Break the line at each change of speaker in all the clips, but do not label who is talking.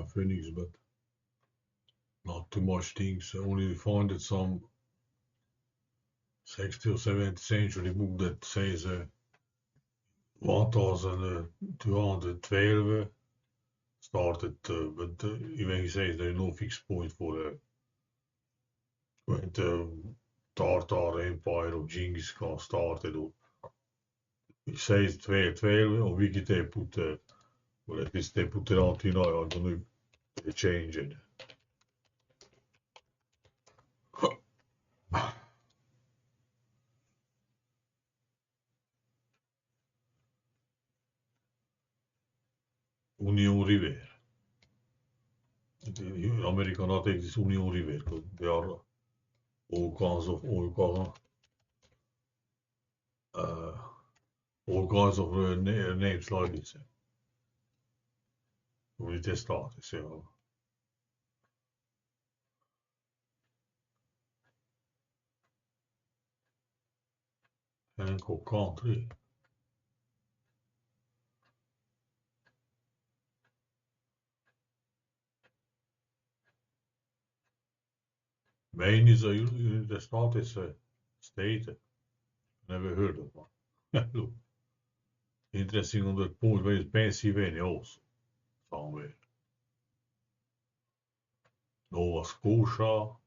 Tartaria Phoenix, but not too much things. I only found some 16th or 17th century book that says 1212 started, but even he says there is no fixed point for when the Tartar Empire of Genghis Khan started. He says 1212, on Wiki they put, well at least they put it on, I don't know if they change it. Union River. America not exists Union River, because there are all kinds of uh, names like this. Hoe dit staat is ja. Hancock Country. Maine is the state is state. Never heard of one. Look, interesting on that point where is Pennsylvania also somewhere. Nova Scotia.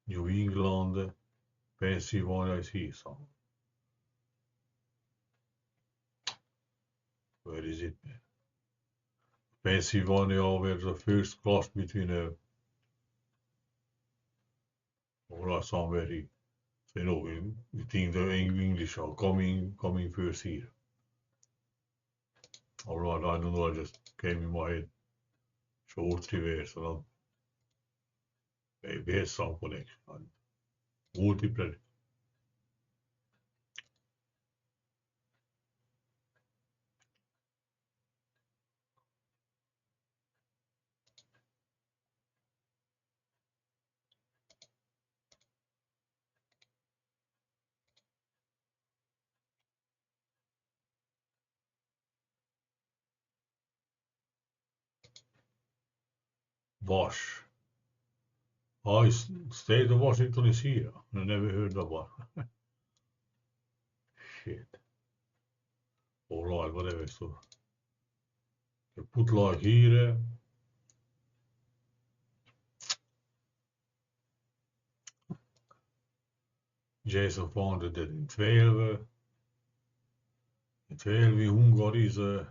New England. Pennsylvania is here somewhere. Where is it? Pennsylvania where the first class between or somewhere here. So, we think the English are coming first here. Alright, I don't know, I just came in my head. Short reverse, so maybe has some connection. Multiple. Wash. Oh, state of Washington is here. I never heard of one. Shit. Alright, whatever. So, you put like here. Jason found that in 12. In 12 in Hungary is a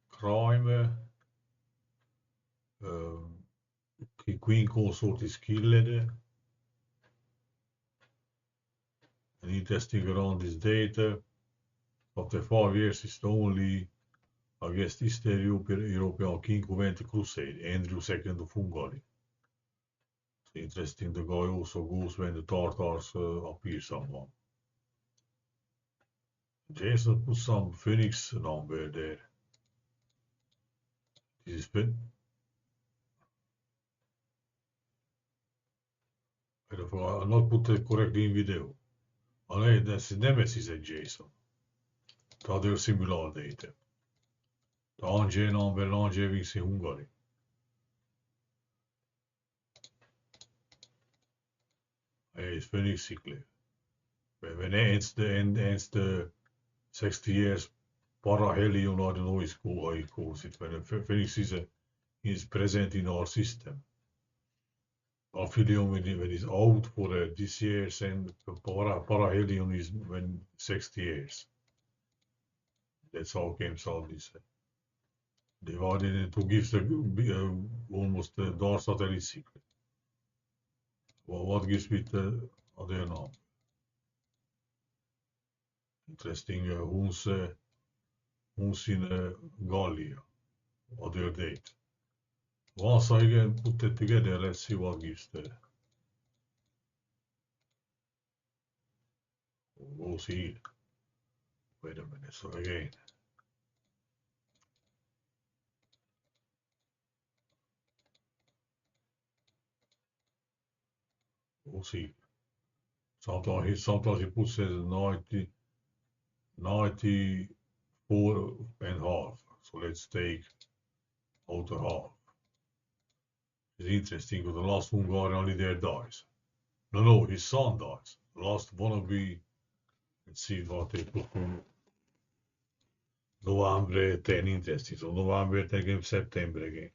crime. Queen consort is killed. And interesting around this data, after 5 years, it's the only, I guess, Eastern European king who went to crusade, Andrew II of Hungary. So interesting, the guy also goes when the Tartars appear someone. Jason put some Phoenix number there. This is I'll not put it correctly in video. Oh, nee, that's the Nemesis at Jason. The other similar data. The Angel number Angevings in Hungary. It's very sickly. When ends the 60 years parahelion, I don't know how he calls it. When Phoenix is present in our system. Aphelion when it's out for this years and parahelion is when 60 years. That's how comes out this. Divided into gives almost the dark satellite secret. Well, what gives with the other name? Interesting, who's in Gallia, other date. Once I can put it together, let's see what gives the. We'll see. Wait a minute, so again. We'll see. Sometimes he puts it 90, 94.5. So let's take out a half. It's interesting because the last Hungarian leader dies. No, his son dies. The last wannabe, let's see what they put from November 10, interesting. So November 10 again, September again.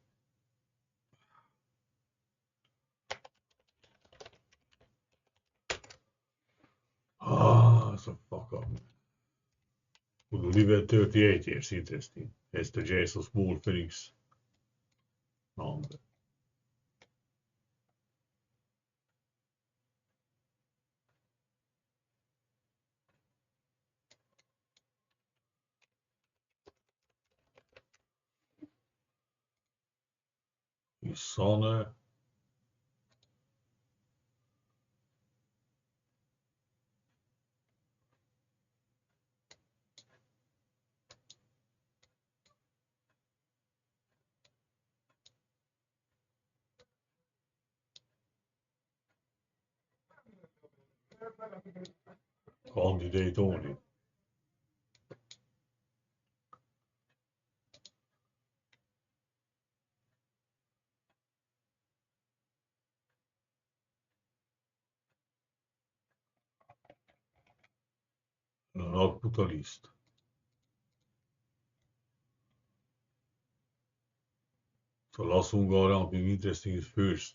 So fuck up. Would live at 38 years, interesting. That's the Jason Small Phoenix number. His son, candidate only. Not put a list. So last Hungarian being interesting is first.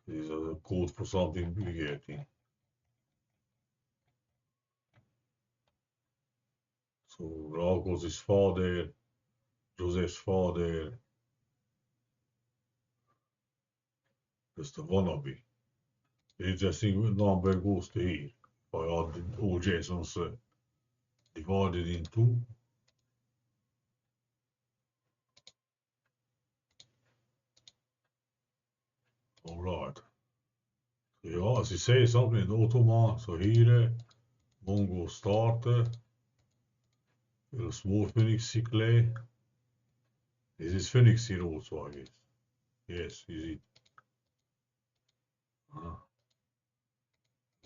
This is a code for something big getting. So Ragos his father, Joseph's father, just a wannabe. The interesting number goes to here. If I add all Jasons divided in two. Alright. So ja, as you say something in Ottoman, so hier, Mongo starten, a small Phoenix cycle. This is Phoenix here also, I guess. Yes, is it?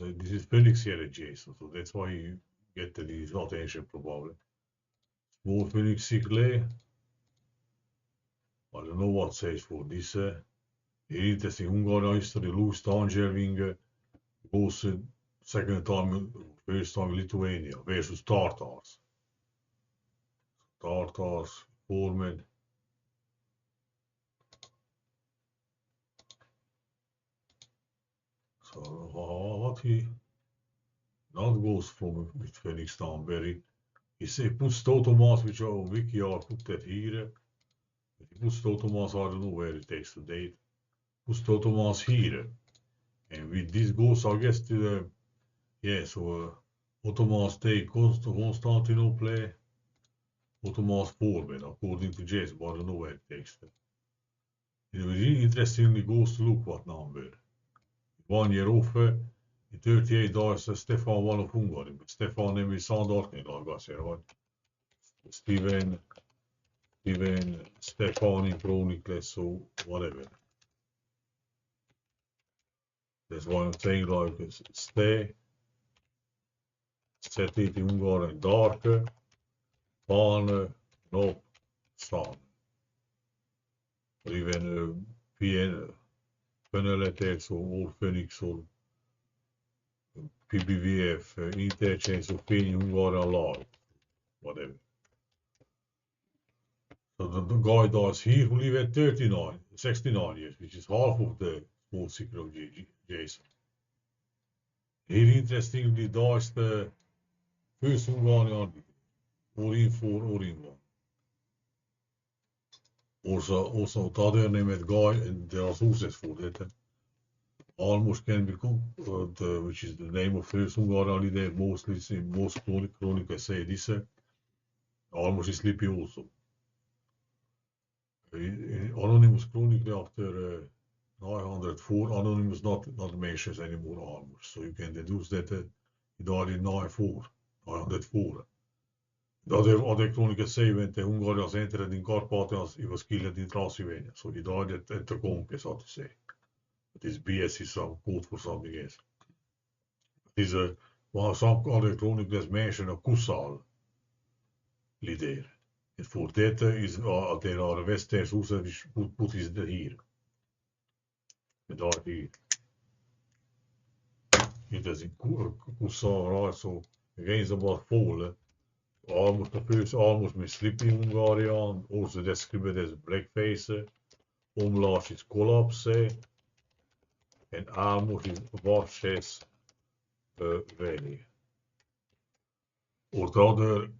This is Phoenix here adjacent, so that's why you get this attention probably. Small Phoenix cycle. I don't know what says for this. Interesting Hungarian history, loose Tangerving goes second time, first time Lithuania versus Tartars. Tartars formed. So what he not goes from with Phoenix Stanberry. He puts Totomas, which are on Wiki are put that here. He puts Totomas, I don't know where it takes the date. Puts Totomas here. And with this goes, I guess, to the, yeah, so Ottomans take Constantinople, Ottomans formed, according to Jason, but I don't know where it takes them. It really interestingly goes to look what number. 1 year off, in 38 days, Stefan one of Hungary, but Stefan nem is Sandarknél dolgozik, vagy Steven, Stefani, Chronicles, so whatever. That's why I'm saying like stay, set it in Hungarian dark, pan, no, sun. Or even PN, Peneletex or Old Phoenix or PBVF, interchange of Fény Hungarian live, whatever. So the guy dies here who live at 69 years, which is half of the small secret of Jason. Here interestingly dies the first Hungarian or in 4 or in 1. Also other name at guy, and there are sources for that. Almost can become, which is the name of first Hungarian leader, mostly most chronicles say this. Almost is sleepy also. Anonymous Chronicle after 904, Anonymous not mentions anymore almost. So you can deduce that he died in 904. The other chronicles say when the Hungarians entered in Carpathians, he was killed in Transylvania. So he died at the conquest, so to say. But this BS is some code for something else. It is Maar soms elektronica des mensen een koesal lideren. En voor dit is als de naar de Westers hoe is het hier. En daar hier. Hier is een koesal zo. Geen zo wat voelen. Almost the first almost med sleeping Hungarian, also described as blackface, omlaag is collapse en almost is washes weinig. Ordader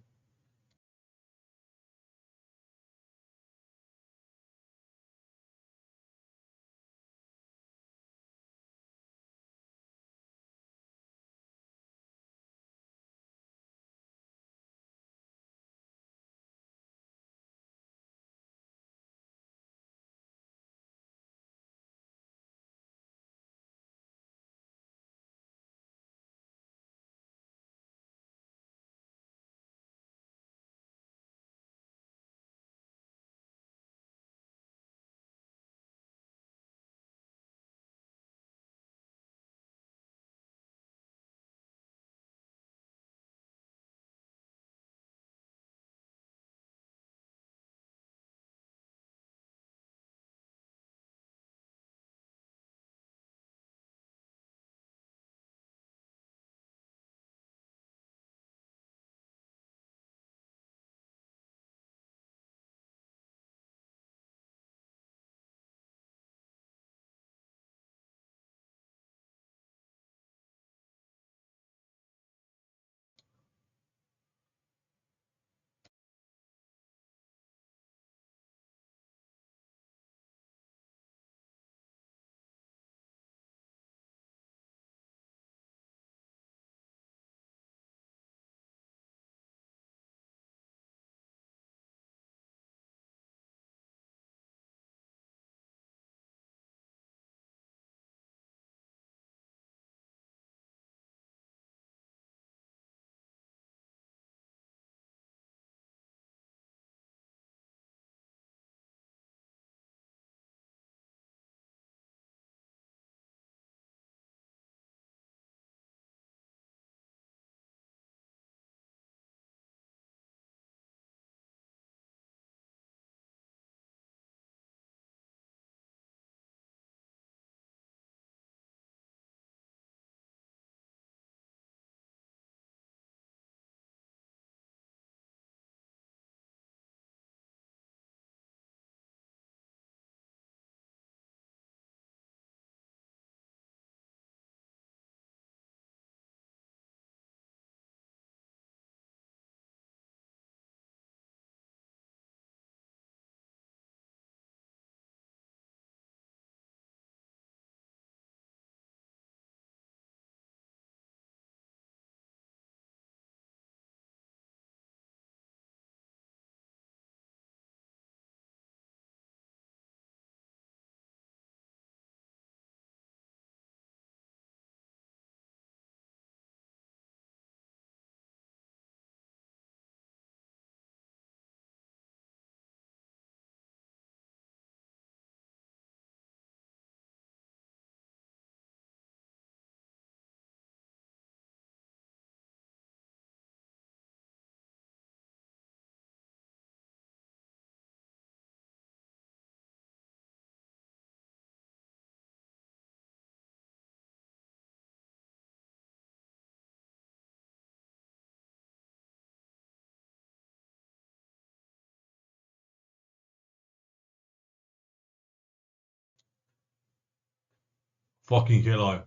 fucking hell I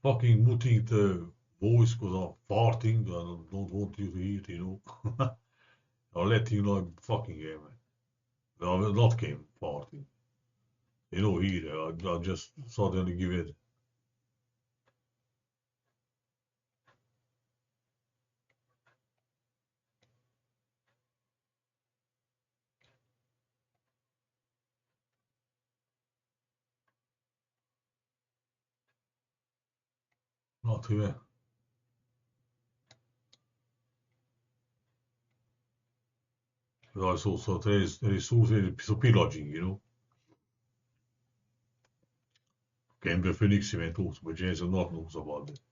fucking muting the voice because I'm farting and I don't want you to hear it, I'll let you know fucking game. No, not game farting. Here I just suddenly give it. Not too bad. There's also there is also so pillaging, Game definitie met ons, maar jij is er nog zo wat.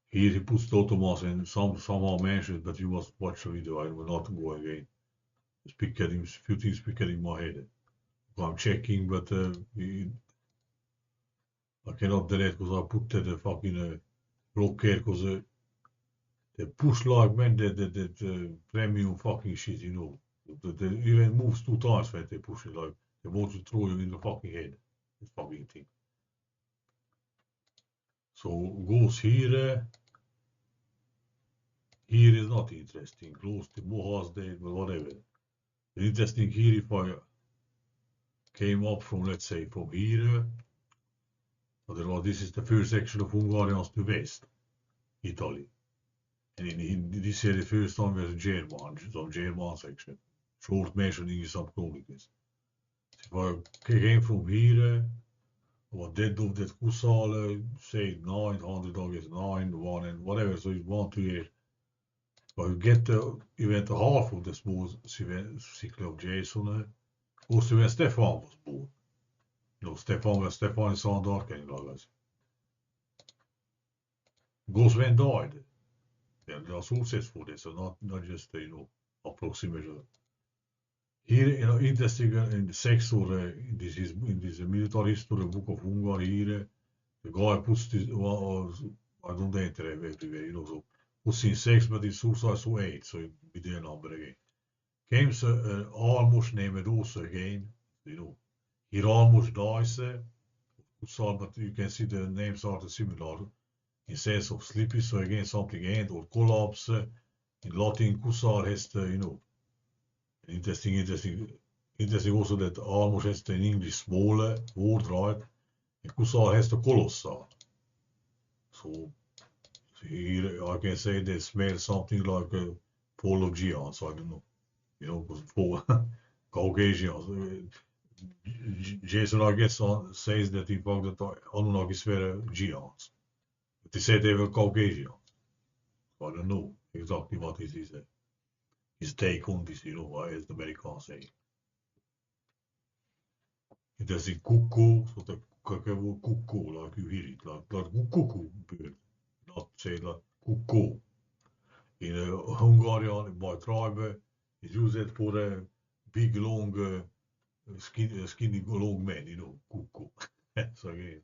Here he puts Totomas and somehow mentioned, but you must watch the video. I will not go again. Speak at him, few things speak in my head. I'm checking, but I cannot delete because I put the fucking blocker because they push like man that premium fucking shit, you know. They even moves 2 times when they push it like they want to throw you in the fucking head. This fucking thing. So goes here. Here is not interesting. Close to Mohas Day, but whatever. The interesting here if I came up from let's say from here. Otherwise, this is the first section of Hungarians to West, Italy. And in this here, the first time was German, some German section. Short mentioning in some chronicles. So if I came from here, what dead of that Kusala, say 900 against 9, 1 and whatever, so it's 1, 2 years. But you get the event half of the small cycle of Jason, also when Stefan was born. No, Stefan is on dark and like Goes when died. Yeah, there are sources for this, so not just approximation. Here, interesting in the sex or in this military history book of Hungary. Here, the guy puts this. I don't enter everywhere, so puts in sex, but it's suicide so 8, so it be their number again. Comes almost named also again, He almost dies. But you can see the names are similar in sense of sleepy, so again something end or collapse. In Latin, Kusar has the, interesting also that almost has the in English smaller word, right? And Kusar has the colossal. So here I can say they smell something like a fall of giants, I don't know. Because for Caucasians. Jason, I guess, says that in fact that Anunnakis were giants. But they said they were Caucasians. So I don't know exactly what is his take on this, as the Americans say. It is a cuckoo, so the cuckoo, like you hear it, like cuckoo bird, not say like cuckoo. In Hungarian, in my tribe, it's used for a big, long, skinny, long man, cuckoo. So again,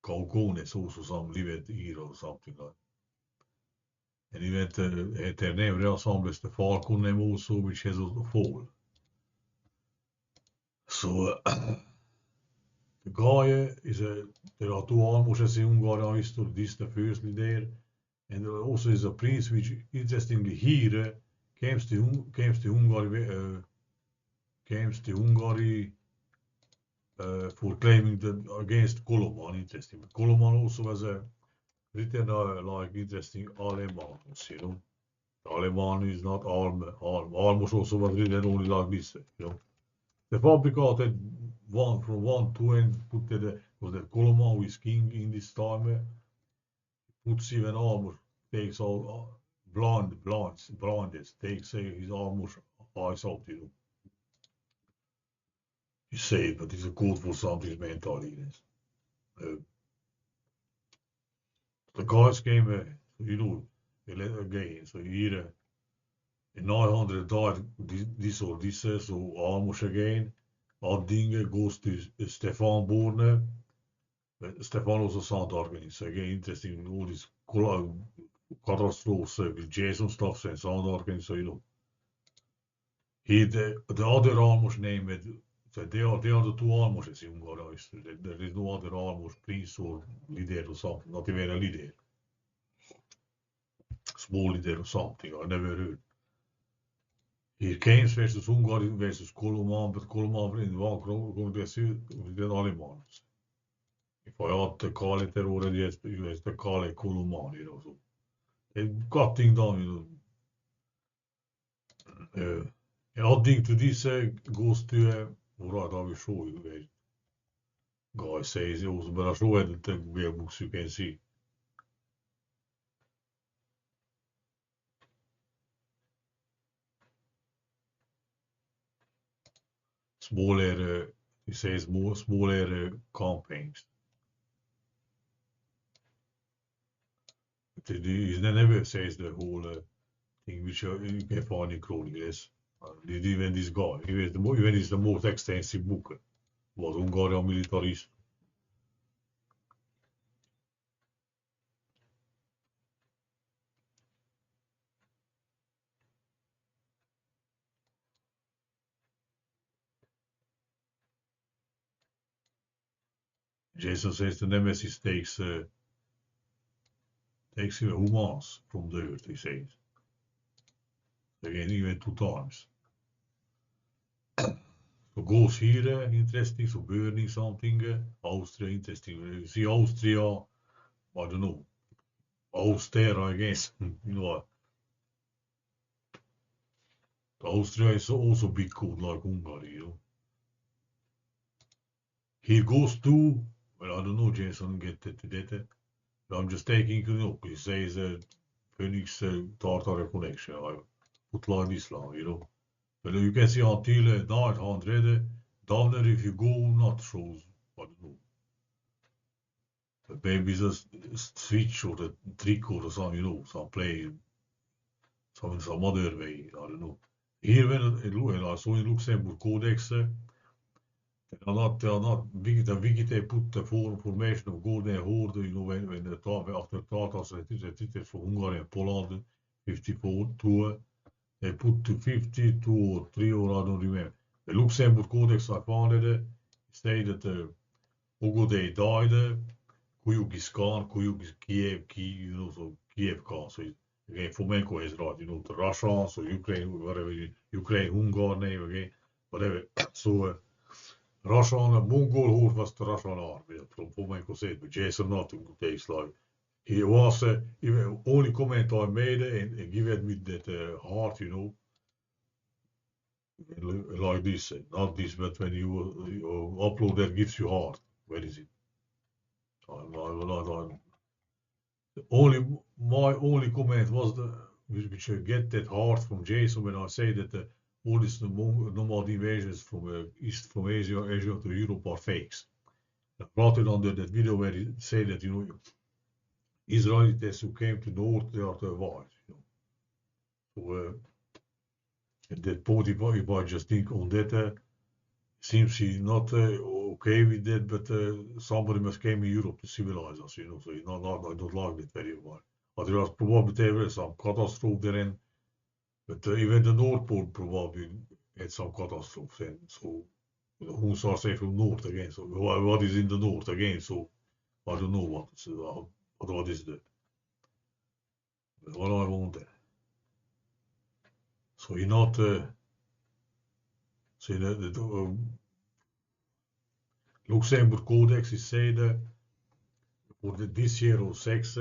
Kalkon is also some lived here or something like. And he went, their name, the ensemble is the Falcon name also, which has a fall. So, the guy is there are two almost in Hungarian history, this is the firstly there, and there also is a prince which interestingly here comes to Hungary for claiming that against Koloman, interesting. But Koloman also was a written like interesting Alemans, Aleman is not almost also was written only like this, The fabricated one from 1 to and put the because the Koloman who is king in this time puts even almost takes all blindest takes his almost eyes out, You say it, but it's a code for something mental illness. The guys came, again, so here in 900 died this or this, so almost again. Addingen goes to Stefan Borne. Stefan also sound organized. So again, interesting, all these catastrophes with Jason stuff and sound organized, so He, the other almost named, so they are the two almosts in Hungary. There is no other almost prince or leader or something, not even a leader. Small leader or something, I never heard. Hier Keynes versus Hungary versus Koloman, but Koloman in one going to see the Alemans. If I had to call it already, you have to call it Koloman, so. They got things done, adding to this goes to, alright, I will show you guys. Guy says also, but I show you the web books you can see. Smaller, he says more smaller campaigns. He never says the whole thing which you can find in Chronicles. Even this guy, even is the most extensive book was Hungarian militarist. Jason says the Nemesis takes humans from the earth, he says. Again, even 2 times. So goes here, interesting, so burning something, Austria, interesting. You see Austria, I don't know, Austria, I guess. You know, Austria is also big code like Hungary, you know. Here goes to, well, I don't know, Jason, get to that. I'm just taking, you know, he says Phoenix Tartaria connection. I put like this now, you know. But you can see until 900, down there if you go, not shows, I don't know. Maybe just switch or the trick or something, you know, some play, some other way, I don't know. Here when I saw in Luxembourg Codex, the wiki they put the formation of Golden Horde, you know, when after Tartars retreated from Hungary and Poland, 54 to, they put to 52 or 3 or I don't remember. The Luxembourg Codex I found it, say that Hugo they died, Kuyukis Khan, Kuyukis Kiev, you know, so Kiev Khan. So again, Fomenko is right, you know, the Russians, so Ukraine, whatever, Ukraine, Hungary name again, whatever. So Russian, Mongol horde was the Russian army from Fomenko said, but Jason nothing takes like. He was only comment I made and give me that heart, you know, like this, not this, but when you upload that gives you heart. Where is it? I'm only my only comment was which I get that heart from Jason when I say that all these nomad invasions from east from Asia to Europe are fakes. I brought it under that video where he say that you know Israelis who came to north they are the white. You know. So at that point, if I just think on that, seems he's not okay with that, but somebody must came in Europe to civilize us, you know, so he's not, I don't like that very much. But there was probably there some catastrophe therein, but even the North Pole probably had some catastrophe, and so you know, who starts say from North again, so what is in the North again, so I don't know what is that, what I want there. So you're not, so the Luxembourg Codex is said for this year or 6,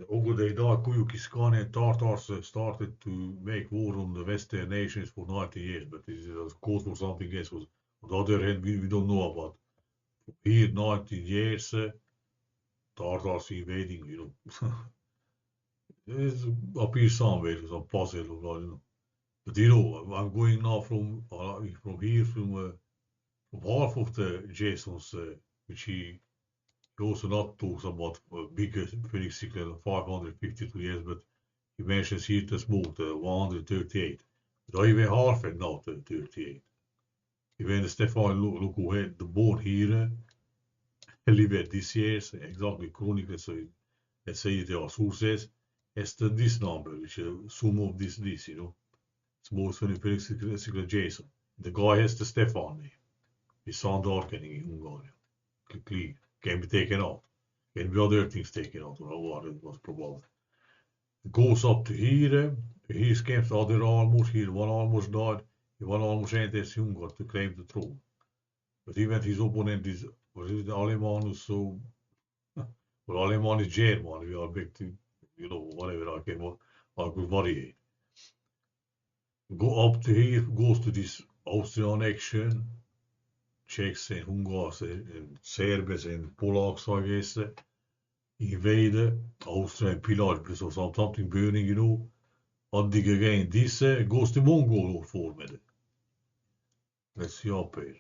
over the Kuyukis Khan and Tartars started to make war on the Western nations for 90 years, but this is a cause for something else. On the other hand, we don't know about. Here, 19 years, Tartars invading, you know. It appears somewhere, some puzzle, you know. But you know, I'm going now from here, from half of the Jasons, which he also not talks about bigger Phoenix cycle 552 years, but he mentions here the small, the 138. But I even half it now, the 38. Even Stefan look who had the born here, lived this year, exactly Chronicles, so let's say there are sources, as the this number, which is sum of this, you know. It's more Phoenix cycle Jason. The guy has the Stefan name. His son darkening in Hungary. Clean. Can be taken out. Can be other things taken out, or what it was probably. Goes up to here. He escapes other almost here. One almost died. One almost enters Hungary to claim the throne. But even his opponent is, was it Alemanus, so, well, Aleman is German. We are back to, you know, whatever I could variate. Go up to here, goes to this Austrian action. Czechs and Hungars and Serbs and Polacks, I guess, invade Austria and pillage, so something burning, you know. And again, this goes to Mongol formed. Let's see up here.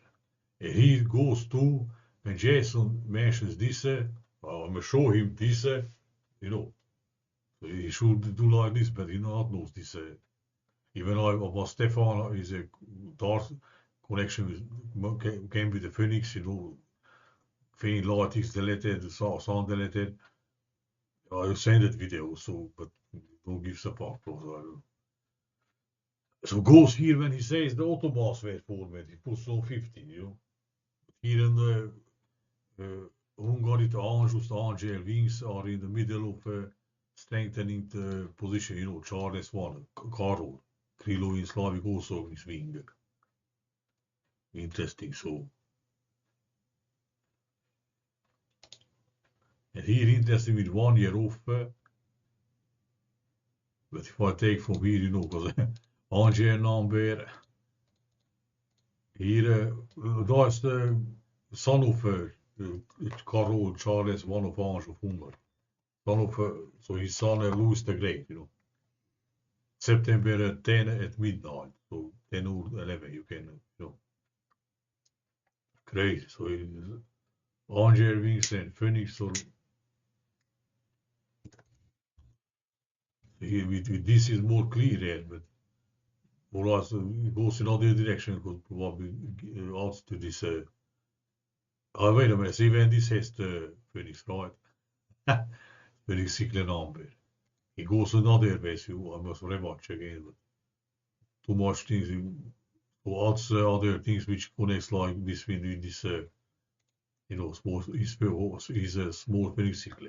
And he goes to, when Jason mentions this, I'm going to show him this, you know, So he should do like this, but he not knows this. Even I was Stefan is a dark connection with came with the Phoenix, Geen light is deleted, the sound deleted. I sent that video, so but don't give a fuck. So goes here when he says the autobus werd format, he puts on 15, Here in the Hungary, the angels, the angel wings are in the middle of strengthening the position, Charles one, Carol, Krilo in Slavic also is wing. Interesting, so. And here interesting with 1 year off, but if I take from here, because angel number, hier, daar is de son of Carol Charles, one of Ange of Hungary. Son of, so his son Louis the Great, September 10 at midnight, so 10 or 11, you can, crazy. So Angel Wings and Phoenix, so here with this is more clear here, but for us it goes in other direction, could probably also to this. Oh, wait a minute, see when this has the Phoenix, right? Phoenix cyclen number. It goes another way, so I must rewatch again. But too much things, or other things which connects like this with this, small, is a small Phoenix cycle.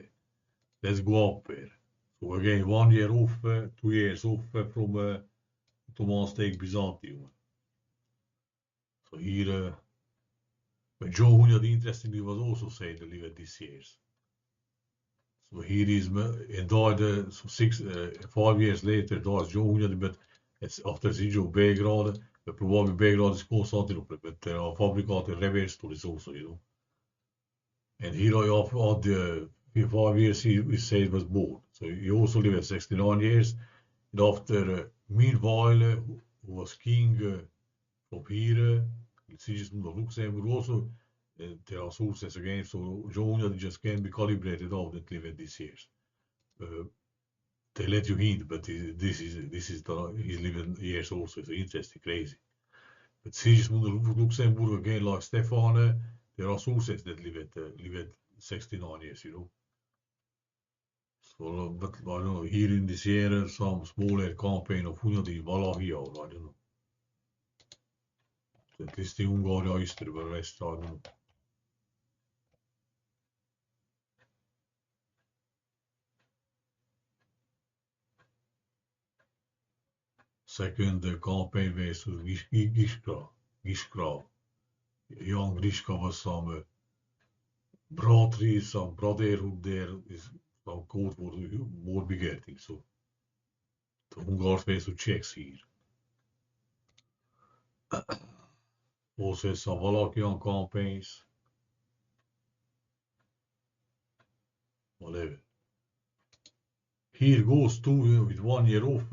Let's go up there. So again, 1 year off, 2 years off from Thomas take Byzantium. So here, but Joe Hunja, interestingly, was also saying to live at this years. So here is, and died so 5 years later, dies Joe Hunja, but it's after Joe Belgrade, but probably Belgrade is Constantinople, but there are fabricated reverse stories also, And here I of the 5 years he said was born. So he also lived at 69 years. And after, meanwhile, who was king from here, Sigismund of Luxembourg also, there are sources again, so John just can be calibrated out that live at these years. They let you hint, but this is his living years also, so interesting, crazy. But Sigismund of Luxembourg again, like Stefan, there are sources that live at 69 years, So, but I don't know, here in this year, some smaller campaign of Hunadi Wallachia, I don't know. At least the Hungary history, but the rest, I don't know. Second campaign was Gishkra. Young Grishka was some some brotherhood there, is some code for more begetting. So, the Hungars were to Czechs here. Also some Wallachian campaigns. Whatever. Here goes to with 1 year off.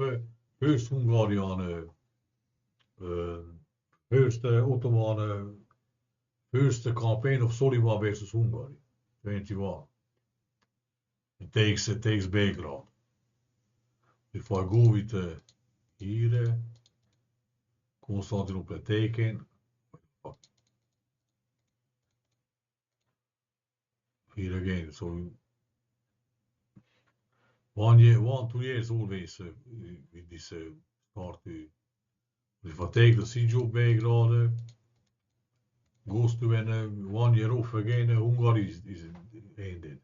First Hungarian, first Ottoman, first campaign of Soliman versus Hungary, 21. It takes Belgrade. If I go with here, Constantinople taken. Here again, so 2 years always with this start. If I take the siege of Belgrade, goes to when 1 year off again, Hungary is ended,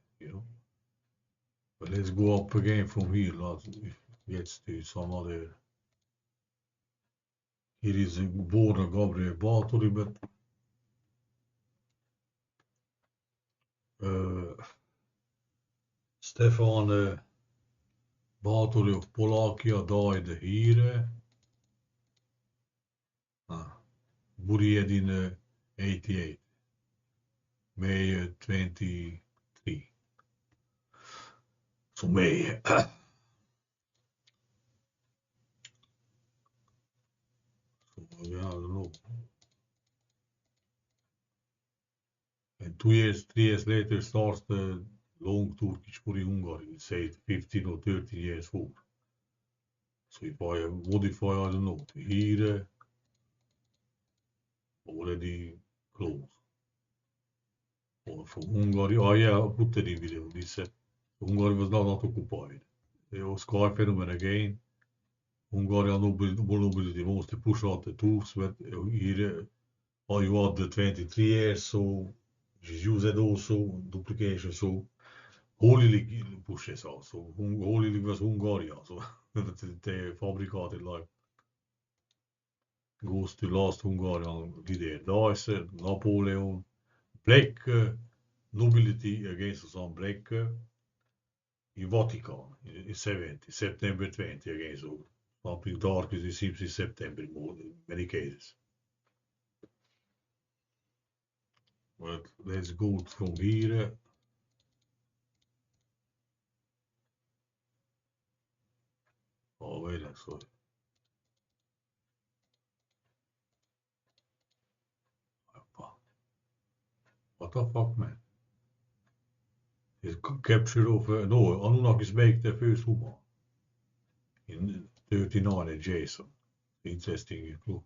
But let's go up again from here. Let's get to some other. Here is a border Gabriel Báthory, but Stefan Báthory of Polakia died here. Buried in 88, May 23. So May. So, yeah, I don't know. And 3 years later starts the long Turkish for the Hungary, say 15 or 30 years old. So if I modify, I don't know, here already close. Or from Hungary, oh yeah, I put that in video. This said Hungary was not occupied. There was sky phenomenon again. Hungarian nobility mostly push out the Turks, but here you had the 23 years, so used also duplication, so Holy League pushes also. Holy League was Hungarian, so they fabricated like goes to last Hungarian leader. Dice, Napoleon, black nobility against some black in Vatican in 70, September 20 against something dark as it seems in September in many cases. But let's go from here. Oh, wait, sorry. What the fuck, man? It's capture of no, Anunnakis make the first woman in 39 in Jason. Interesting clue.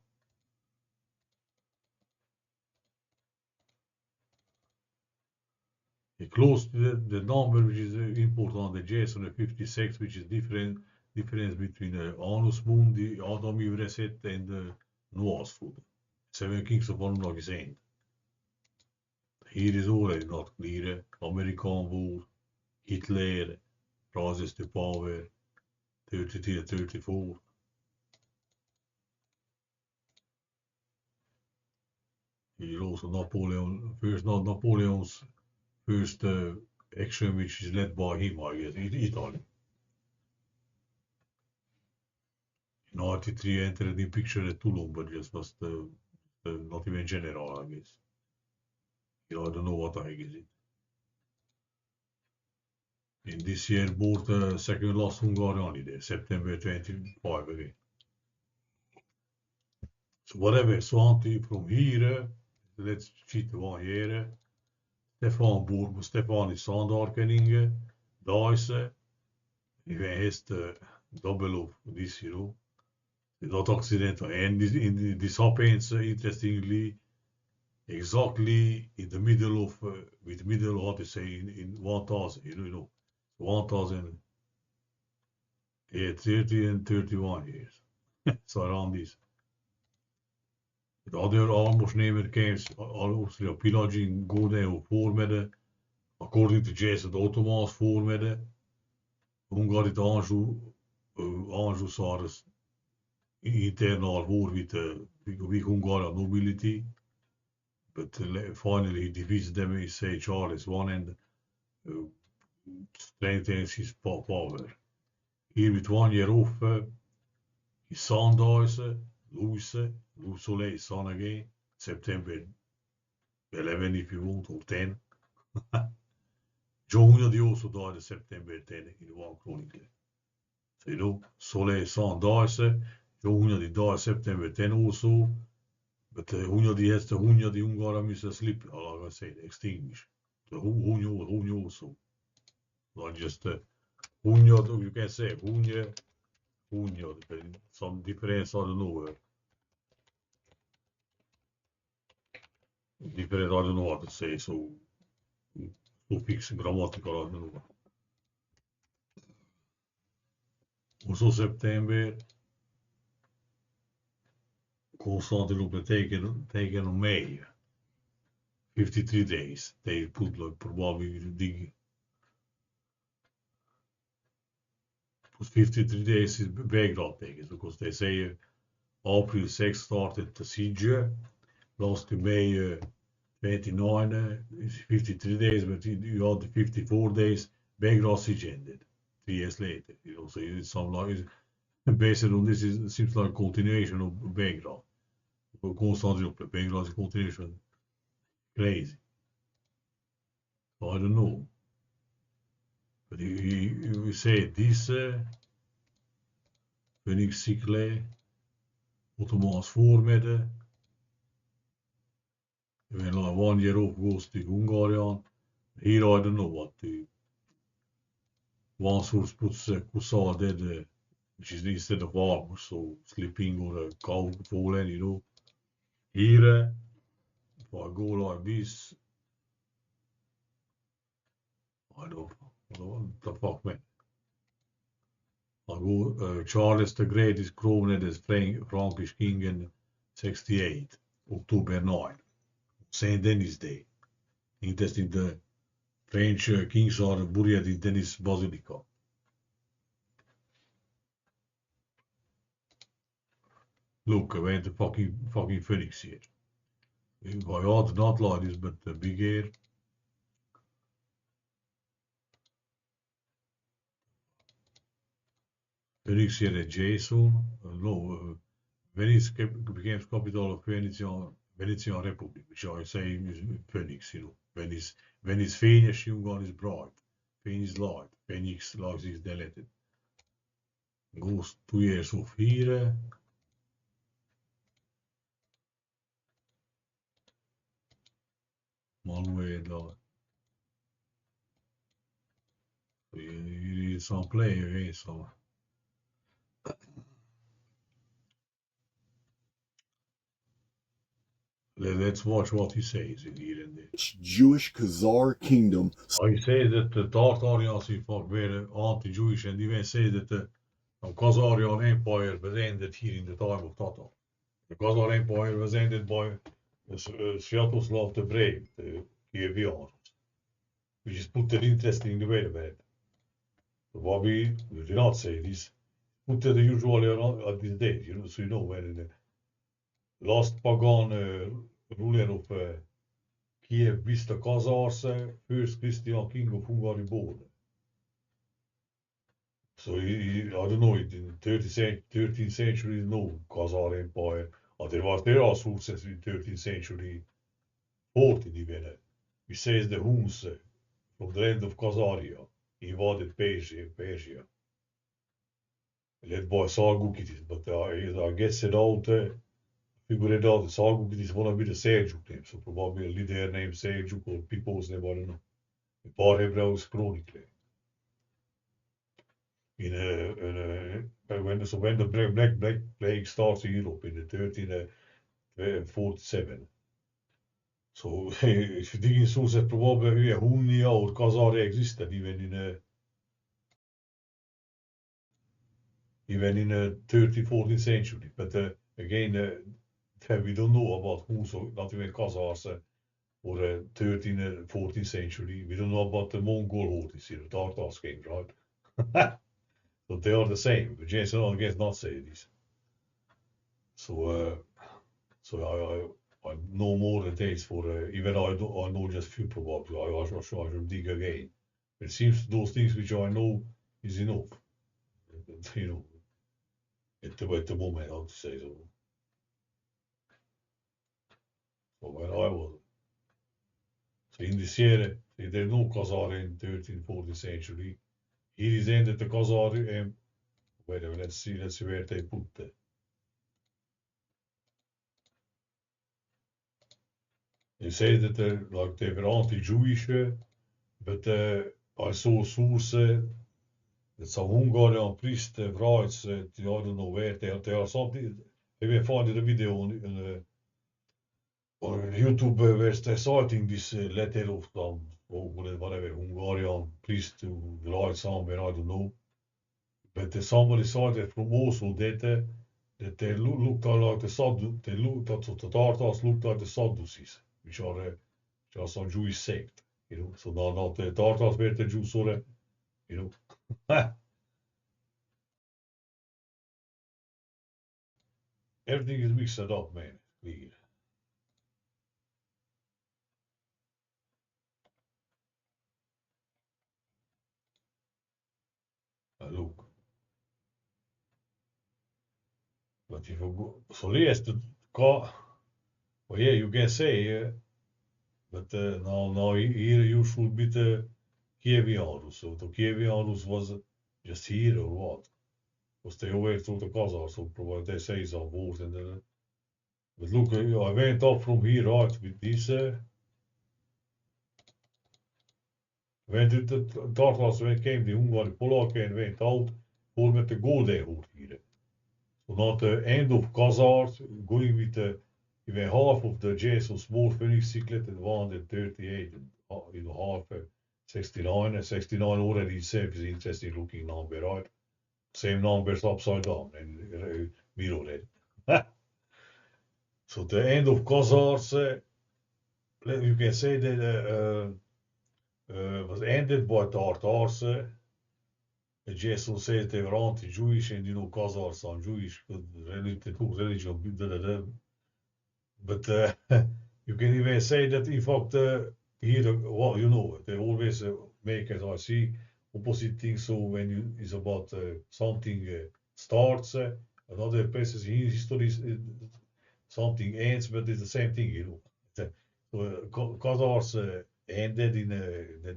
He close to the number which is important on the Jason 56, which is difference between Anus Mundi, Adam Ivreset, and Noah's food. Seven Kings of Anunnakis end. Here is already not clear. American war, Hitler, rises to power, 33 and 34. Here also Napoleon's first action, which is led by him, I guess, Italy. In 93 entered the picture at Toulon, but just was not even general, I guess. I don't know what I guess it. In this year, both second last Hungarian there, September 25 again. So whatever, so from here, let's cheat one here. Stefan is Sandarkening, Dice, even has the double of this, not accidental. And this happens, interestingly, exactly in the middle of, with middle, how to say, in 1000, 1000, yeah, 30 and 31 years. So around this. De other aanbosnemer camps, Austria pillaging, go there for according to Jason, the Ottomans for Hungary het Anjou Saris internal war with Hungarian nobility, but finally he defeats them in say Charles I and strengthens his power. Here with 1 year off, his son dies, Louis Soleil's son again, September 11 if you want, or 10. John also died in September 10 in one chronicle. So Soleil's son dies, John died September 10 also, but Hunyadi has the Hunyadi Hungara Mr. Slip, like I said, extinguished. The Huny also. Not just Hunyad, you can say Hunyad, some difference, I don't know. Different, I don't know what to say, so suffix grammatical, I don't know. Also September, Constantinople taken on May. 53 days. They put like probably the 53 days is Belgrade taken because they say April 6 started the siege, last May 29 is 53 days, but you had the 54 days Belgrade siege ended 3 years later. So it's some like based on this, it seems like a continuation of Belgrade. Constantinople, Belgrade is a continuation. Crazy. So I don't know. But you say this Phoenix Cycle, Ottomans voormidden. When like 1 year off goes to Hungarian. Here I don't know what to. one source puts Kusala dead, which is instead of armor, so sleeping or a cow falling, Here, if I go like this, I don't what the fuck, man. I go, Charles the Great is crowned as Frankish king in 68, October 9, Saint Denis Day. Interesting, the French kings are buried in Denis Basilica. Look, we have the fucking phoenix here. I ought not like this, but big here. Phoenix here at Jason. No, Venice became capital of Venetian Republic, which I say is Phoenix, Venice Phoenix, God is bright. Phoenix light. Phoenix light is deleted. Goes 2 years of here. Manuela. Here is some player here, so. Let's watch what he says in here and there.
Jewish Khazar kingdom.
He says that the Tartarians were anti-Jewish, and even says that the Khazarian Empire was ended here in the time of Tatar. The Khazar Empire was ended by Sviatoslav the Brave, the Kievians, which is put an interesting way about it. What we do not say this, put the usually at this date, so when the last pagan ruler of Kiev was the Khazars, first Christian king of Hungary born. So I don't know, in the 13th century, no Khazar Empire. There are sources in 13th century, 14 even. He says the Huns from the land of Khazaria invaded Persia, led by Sargukitis, but I guess it out, figured out that Sargukitis wanna be the Seljuk name, so probably a leader named Seljuk or people's name, I don't know. A par Hebrews chronicle. When the Black Plague starts in Europe in the 1347. So if you dig in sources, probably 100 år Khazar existed even in the 13th, 14th century. But again, we don't know about who, so not even Khazars or 13th and 14th century. We don't know about the Mongol hordes here, the Tartars came, right? So they are the same, but Jason, I guess, not say this. So, I know more details for, even I know just few probably. I should dig again. It seems those things which I know is enough. You know, at the moment, I would say so. So when I was, so in this year, there's no Khazar in 13th, 14th century. Here is ended the Khazar, wait a minute, let's see where they put it. They say that they were anti-Jewish, but I saw sources that some Hungarian priest writes that I don't know where they are something. Maybe I found a video on YouTube where they're citing this letter of some or whatever Hungarian priest who writes somewhere, I don't know. But somebody cited from also that they looked like the Sadducees. They looked at the Tartars looked like the Sadducees, which are some Jewish sect. So not the Tartars were the Jews, or you know. Everything is mixed up, man. Clear. Look. But if you go, so yes, the car, well, yeah, you can say, but now here you should be the Kievianus. So the Kievianus was just here or what? Was they away through the Khazars, so probably they say some words and then. But look, I went up from here, right, with this. when the Tartars when came, the Hungary Polakken went out for met the golden hood here. So not the end of kazars, going with the even half of the Jesus small Phoenix cyclet and 138 and half 69 and 69 already itself is interesting looking number, right? Same numbers upside down and mirror it. So the end of kazars, you can say that was ended by Tartars. Jesus says they were anti-Jewish, and Khazars are Jewish, religion, but you can even say that in fact here, well, they always make, as I see, opposite things. So when it's about something starts, another places in history something ends, but it's the same thing. So Khazars ended in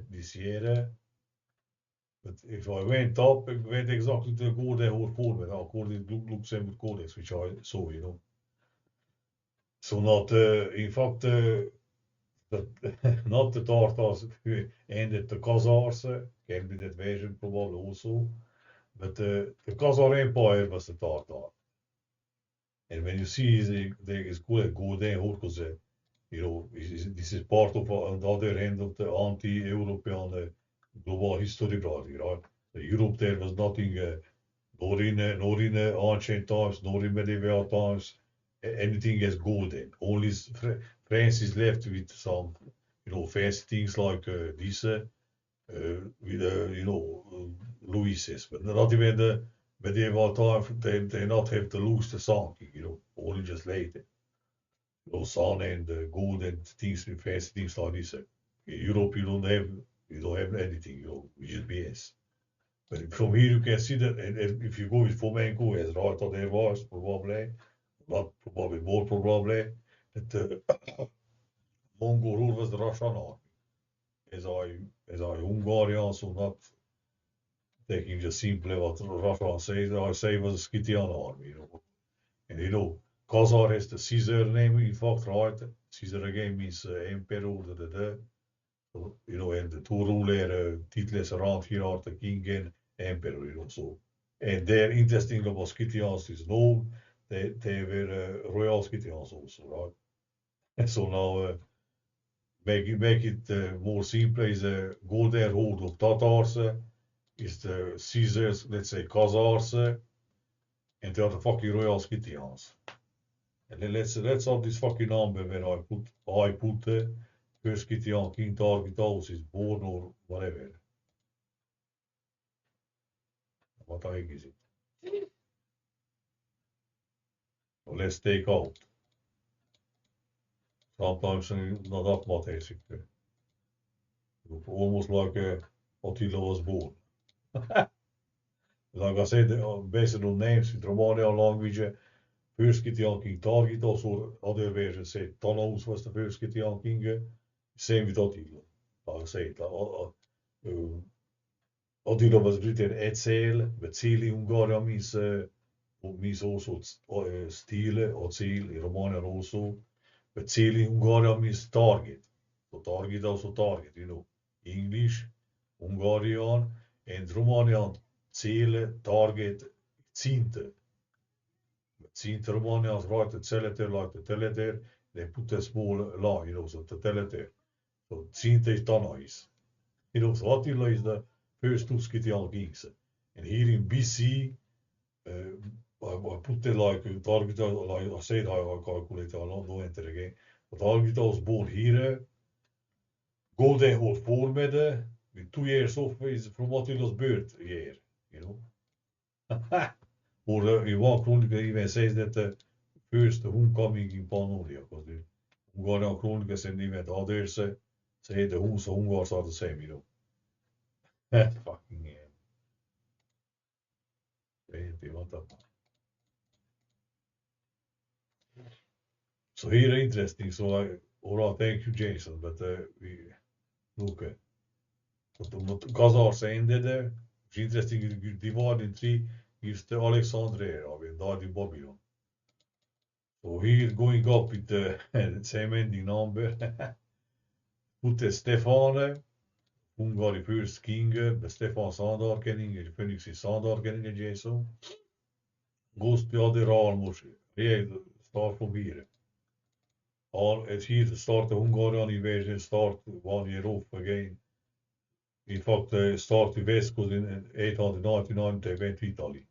this year. But if I went up, I went exactly to the Golden Horse format, according to Luxembourg Codex, which I saw. So not, in fact, the, not the Tartars ended the Khazars, can be that version probably also, but the Khazar Empire was the Tartar. And when you see it's called Golden Horse, because this is part of on the other hand of the anti-European global historiography, right? Europe there was nothing, nor in ancient times, nor in medieval times, anything as golden. Only France is left with some, fancy things like this, with Louises, but not even the medieval time. They not have the loose the something, only just later. Sun and gold and things, fancy things like this. In Europe, you don't have anything, which is BS. But from here, you can see that, and if you go with flamenco, as Reiter there was, probably, not probably, more probably, that Mongol rule was the Russian army. As I Hungarian, so not taking just simply what Russia says, I say was a Scythian army. And Khazar has the Caesar name, in fact, right? Caesar again means emperor, and the two ruler titles around here are the king and emperor, so. And they're interesting about Scythians is known. They were royal Scythians also, right? And so now make it more simple is golden horde of Tatars is the Caesars, let's say Khazars, and they are the fucking royal Scythians. And then let's have this fucking number where I put first Scythian king Targitos is born or whatever. What the heck is it? So let's take out. Sometimes not that much basically. Almost like Attila was born. Like I said, based on names in Romanian language, first Scythian king Targitos, or other versions say Tanos was the first Scythian king. Same with Attila. Like I said, Attila was written Etzel, but Celi Hungarian means also stile or seal in Romanian also. But Celi Hungarian means target. So target also target, English, Hungarian, and Romanian Ziele, target, Zinte. Zinte Romanians write the Zeleter like the Teleter, they put a small line, so the Teleter. So Zinte is Tanais. So Attila is the first two Scythian kings. And here in BC, I put it like target, like I said, I calculate, I'll not go into it again. But target was born here, Golden Horse formed with 2 years off is from Attila's birth year, you know. Or in one chronicle even says that the first homecoming in Pannonia, because the Hungarian chronicles and even the others say the Huns and Hungars are the same. Fucking what the. So here interesting. So all right, thank you, Jason. But we look. What Khazars ended, which is interesting, divided in three, is the Alexandria era, when died in Babylon. So here going up with the same ending number, put the Stefane, Hungary first king, the Stefan Sandarkening, the Phoenix Sandarkening, Jason. Goes to other almost, yeah, start from here. All it's here to start the Hungarian invasion, start 1 year off again. In fact, they start the West because in 899 they went to Italy.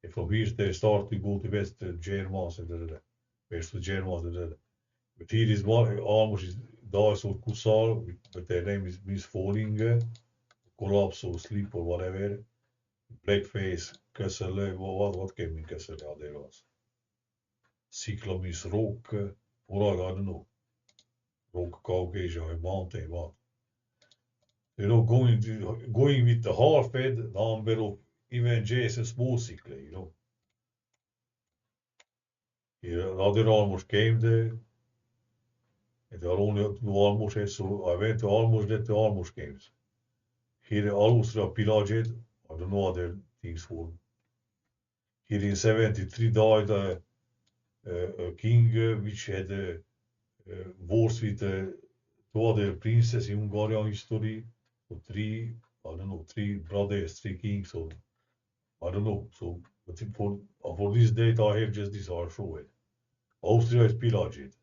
And from here they start to go to West Germans and West Germans and But here is one almost is dies of Kusar, but their name is means falling, collapse or sleep or whatever. Blackface, Kessel, what came in Kessel? Yeah, there was. Cyclone means rock, or I don't know. Rock Caucasia, a mountain, what? Going with the half-fed number of even Jesus motorcycle, Here, other almost came there. And there only almost so I went to almost at the almost games. Here Austria pillaged, I don't know other things for. Here in 73 died a king which had wars with two other princes in Hungarian history. So three, I don't know, three brothers, three kings, so I don't know. So but for this date I have just this I show it. Austria is pillaged.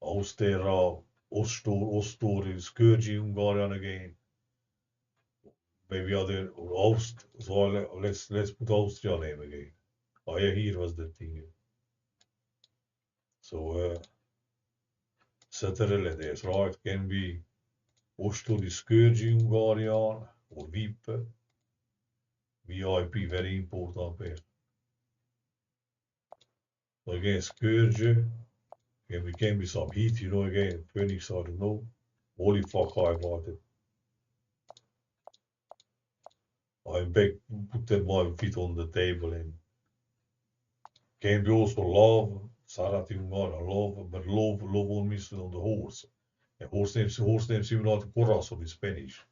Austria, Ostor, Scourge Hungarian again. Maybe other or Aust. So let's put Austria name again. Oh yeah, here was the thing. So Saturday there's right can be Ostor the Scourge Hungarian or VIP. VIP very important there. So again Scourge. Again we can be some heat, again Phoenix I don't know. Holy fuck I bought it. I'm back put my feet on the table and can be also love. Sarati Hungarian love, but love on means on the horse. And horse names similar to corazon in Spanish.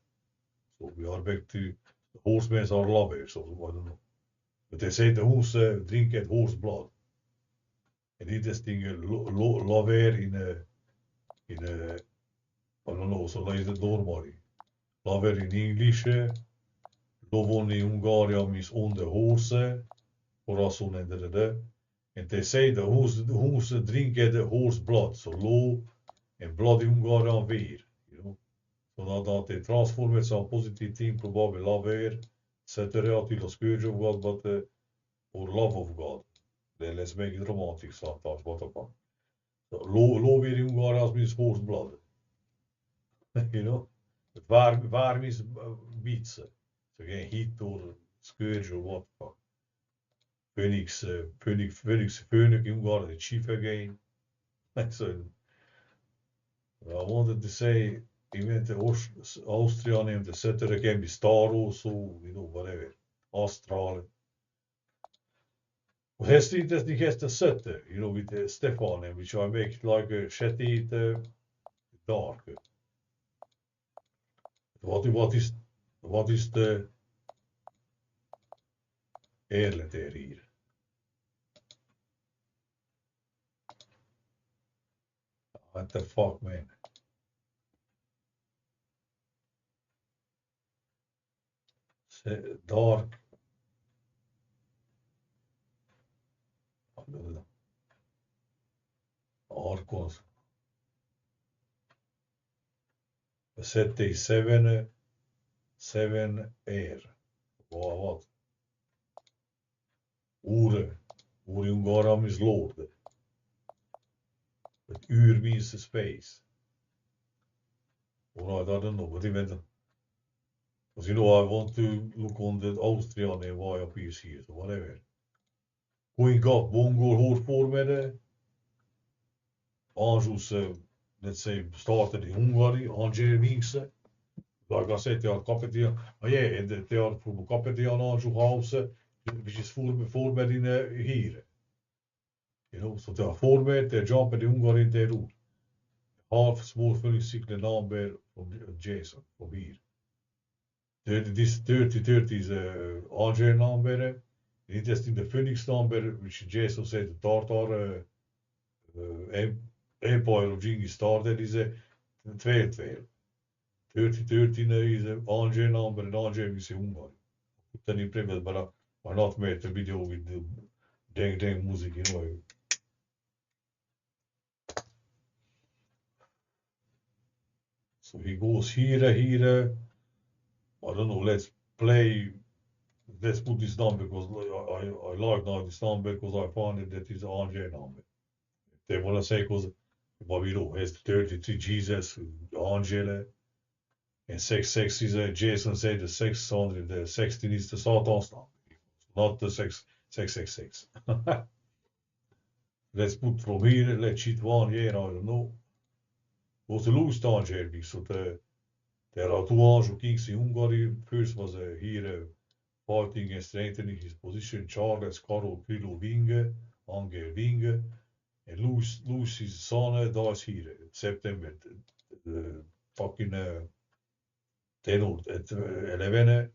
So we are back to the horsemen are lovers, so I don't know. But they say the horse drink at horse blood. And interesting lover in I don't know, so is it normally. Lover in English, lovon in Hungarian means on the horse, corazon and da. And they say the horse drink at the horse blood, so low and blood in Hungarian weer, Zodat de transformers zo'n positief team probabil lover, etc. till the scourge of God, but or love of God. Then let's make it romantic sometimes, what about? So, low weer in Hungarian means horse blood. Waar means beats. So geen hit or scourge or what fuck. Phoenix in Hungarian, the chief again. So I wanted to say, even the Austrian name, the setter can be star also, whatever. Astral. Och häst inte the häst setter, with the Stefan name, which I make like a shetty dark. What is the eerlijk hier? What the fuck, man? Dark. Arcons. Set is 7 air. What? Ure Ungaram is Lord. But Ur means the space. Alright, I don't know, but even because I want to look on the Austrian and why up is here, so whatever. Going up, Mongol hoofdvoormidden. Anjus, let's say, started in Hungary, Angers. Like I said, they are Kapetian. Oh yeah, and they are from Kapetian Anjou house, which is voormed in here. So they are formed, they jump in Hungary in their route. Half small fully cycle number from Jason, from here. This 30 is Angers number. Interesting, the Phoenix number, which Jason said, the Tartar Empire of Genghis started, is a 2-2. 3013 is a Angel number, and Angel is Hungary. Put in previous, but I not made the video with the dang music, you know. So he goes here. I don't know. Let's put this down because I like now this number because I found it that is Angel number. They want to say because what we know has 33 Jesus, Angel, and 66 is Jason said the 600, the 16 is the Satan's number, not the 666. Let's put from here, let's cheat one here, I don't know. Was the loose Angel, so there are two Angel kings in Hungary. First was here fighting and strengthening his position, Charles Karol Krilo Winge, Angel Winge, and lose his son dies here, September, fucking 10 or 11,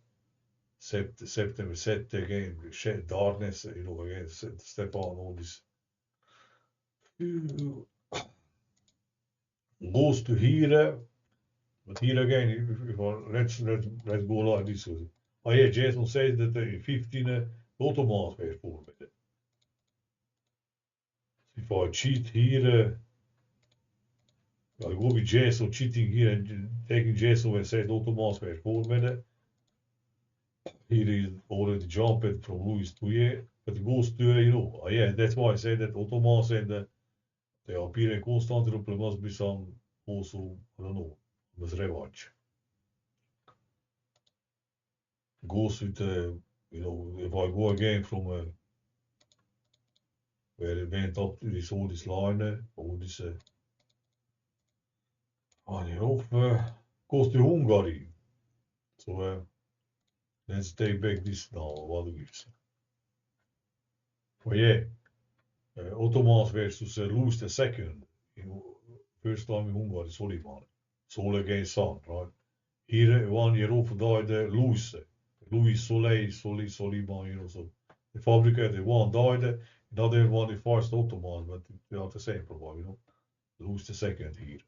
September 7 again, darkness, you know, again, step on all this. Goes to here, but here again, let's go like this. Oh yeah, Jason says that in 15 automaat weer voor met. If I cheat here, I go with Jason cheating here and taking Jason and says automaat weer voor met. Here is already jumped from Louis to here, but it goes to, you know, oh yeah, that's why I say that automaats and they appear constantly, there must be some also, I don't know, was revanche. Goes with, you know, if I go again from where it went up to this all this line, all this, on off, goes to Hungary. So let's take back this now, what do you say? Well, yeah, Ottomans versus Louis II, first time in Hungary, Soliman, Sol against Sun, right? Here, 1 year after died Louis Soliman, you know, so the fabricator, one died, another one the first Ottoman, but they are the same probably, you know. Louis II here.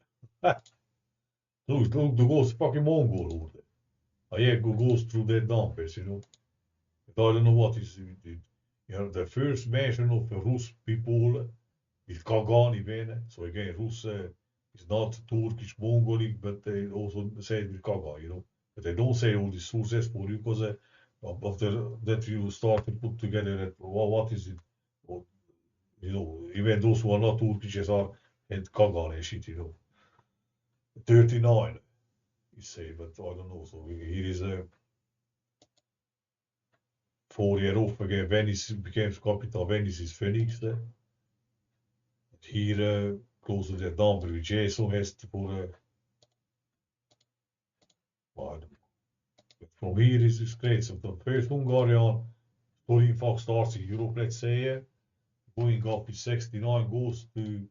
Louis, look, the ghost fucking Mongol over there. Yeah, goes through that numbers, you know. I don't know what is you know, the first mention of Rus people is Kagani Vene. So again, Rus is not Turkish, Mongolic, but they also say it with Kaga, you know. But they don't say all these sources for you because after that you start to put together that, well, what is it? Well, you know, even those who are not Turkish are and Kagan and shit, you know. 39, you say, but I don't know. So here is a 4 year off again. Venice becomes capital. Venice is Phoenix. Hier close to that number with Jason has for from here is great. So the first Hungarian story in fact starts in Europe, let's say, going up with 69 goes to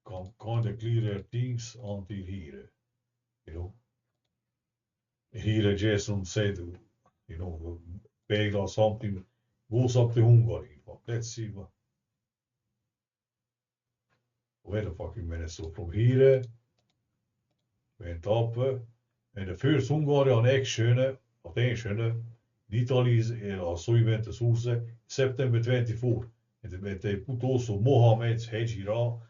kind of clearer things until here, you know. Here Jason said, you know, bag or something goes up to Hungary. Let's see what. Wait a fucking minute. So from here went up, and the first Hungarian action, attention, Italy is so event source September 24. And they put also Mohammed's Hejira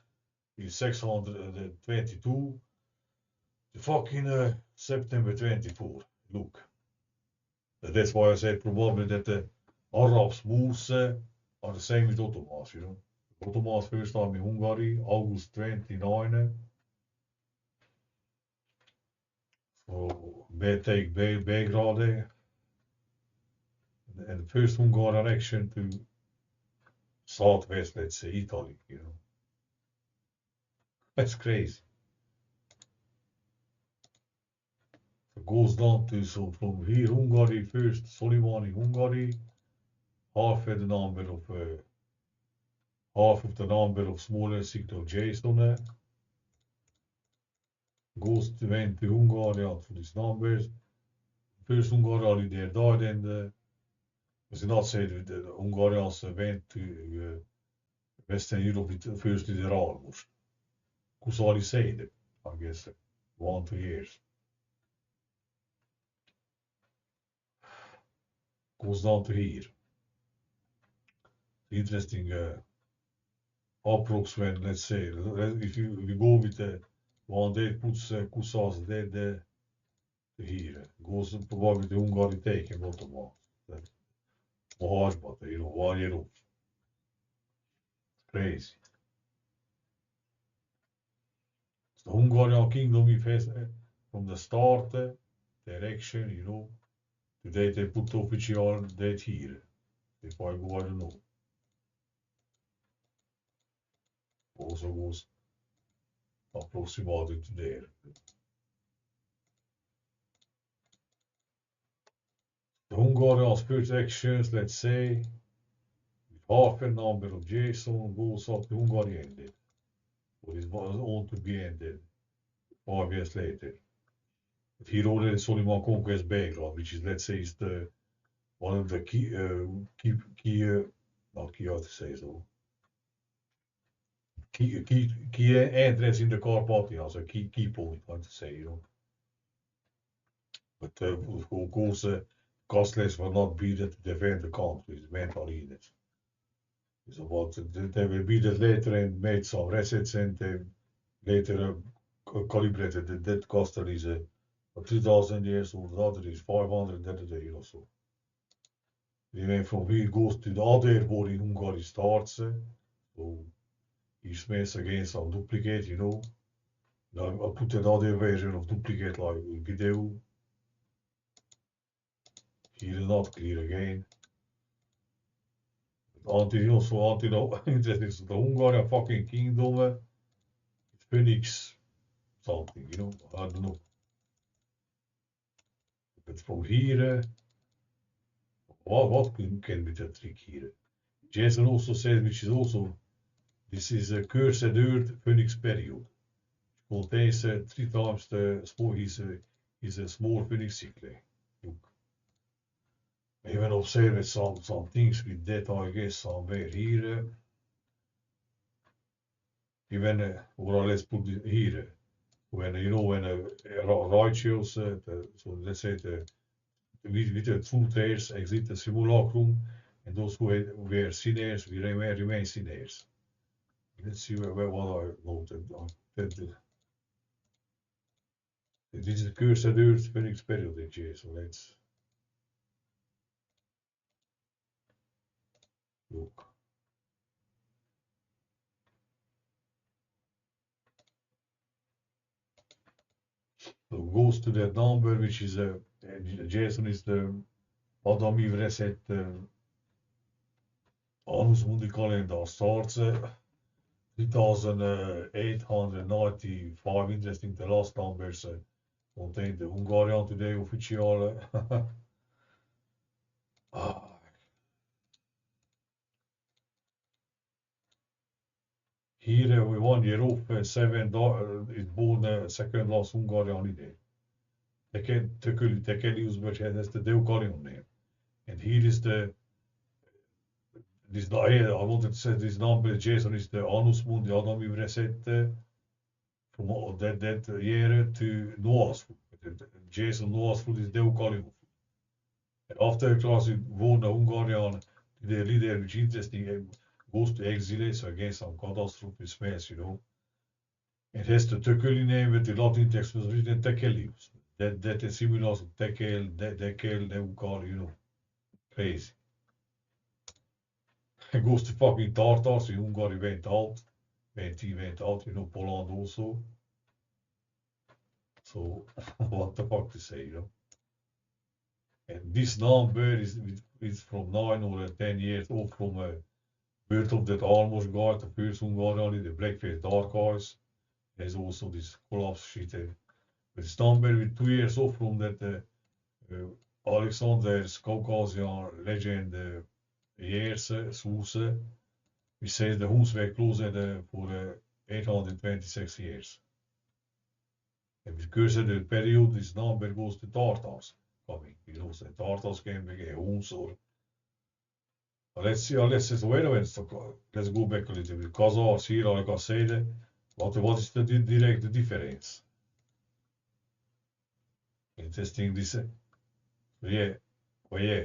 in 622. The fucking September 24. Look. That's why I said probably that the Arabs moves are the same with Ottomans, you know. Ottomans first time in Hungary, August 29. So they take Belgrade. And the first Hungarian action to southwest, let's say, Italy, you know. That's crazy. So it goes down to, so from here, Hungary first, Solimani, Hungary, half the number of smaller signal Jason. Goes to went to Hungary out for these numbers. First Hungarian there died, and we should not say that the Hungarians went to Western Europe with first to the Almost. Kusali said, I guess, 1-2 years. goes down to here. Interesting approach when, let's say, if you go with one day puts kazars there to here, goes probably the Hungary taken bottom off. That hard, but 1 year off. Crazy. The Hungarian kingdom has from the start, direction, today they put official date here. If I go, I don't know. Also goes approximately to there. The Hungarian spiritual actions, let's say, with half a number of Jason goes up to Hungary ended. Or it was on to be ended 5 years later. But here already Soliman conquest background, which is, let's say, is the one of the key, not key how to say so. Key entrance in the Carpathians, so key point, how to say, But of course, castles will not be that to defend the country, it's mental units. It's about, they will be that later and made some resets and they later calibrated that castle is 2000 years old, the other is 500 that day or so. Then from here goes to the other war in Hungary starts. So he smells again some duplicate, Now I put another version of duplicate like in video. Here is not clear again. Until interesting, so the Hungarian fucking kingdom, Phoenix something, I don't know. But from here, what can be the trick here? Jason also says, which is also, this is a cursed earth Phoenix period. Contains 3 times the small, is a small Phoenix cycle. Look. Even observe some things with that, I guess, somewhere here. Even, or let's put it here. When, when righteous, so let's say with the truthers exit the simulacrum, and those who were sinners will remain sinners. Let's see what I noted. This is the cursed earth Phoenix period, so let's look. So goes to that number, which is Jason is the Adam Ivreset Annus Mundi calendar starts 3895. Interesting, the last numbers contain the Hungarian today official. Here we 1 year off, 7 is born second last Hungarian ide. Tekeliusberg has the Deukarian name. And here is this I wanted to say this number, Jason is the Annus Mundi Adam Ivreset from that year to Noah's food. Jason Noah's food is Deukarian. And after class it won the Hungarian, the leader, which is interesting, goes to exile, so again some catastrophe smells, It has the Tekeli name, but the Latin text was written Tekelius. That is similar to Tekel, Dekel, Deukar, Crazy. It goes to fucking Tartars, in Hungary went out, Poland also. So, what the fuck to say, And this number is from 9 or 10 years old from birth of that almost guy, the first Hungarian, the blackface dark eyes. There's also this collapse shit. But it's number with 2 years off from that Alexander's Caucasian legend years, Source. We say the Huns were closed for 826 years. And because of the period, this number goes to Tartars coming. The Tartars came again, Huns or. Let's see, let's wait a minute. Let's go back a little bit. Kazars here, like I said, what is the direct difference? Interesting, this. Yeah, oh yeah.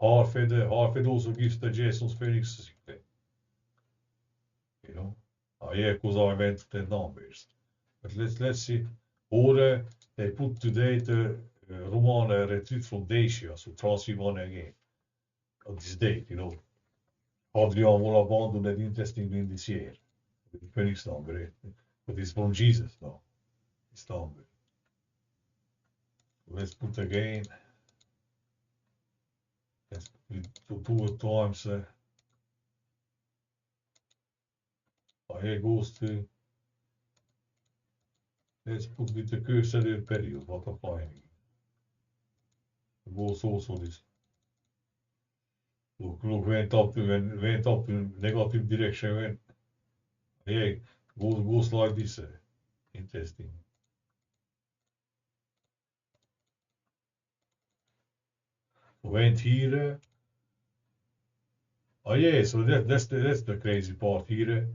half also gives the Jason's Phoenix secret. You know, yeah, because I went to the numbers. But let's see. Or they put today the Roman retreat from Dacia, so Transylvania again. On this date, you know. Adrian will abandon that interesting in this year. The Phoenix number, but it's from Jesus now. It's number. Let's put again. Let's put two times. Here goes to. Let's put with the cursor period, what applying. Goes also this. Look, went up to negative direction. Yeah, goes like this. Interesting. Went here. Yeah, so that's the crazy part here.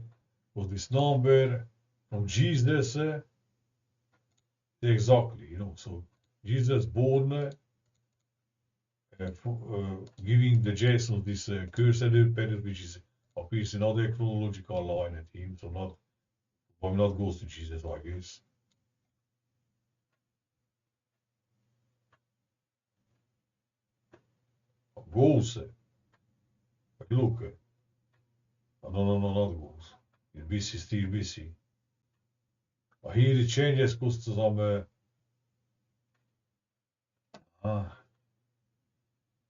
Was this number from Jesus? Exactly, you know. So Jesus born, giving the Jason this cursor period, which is appears in other chronological line at him. So not, why not goes to Jesus, I guess. Goes. Look. No, not goes. It's busy, still busy. Here it changes because some.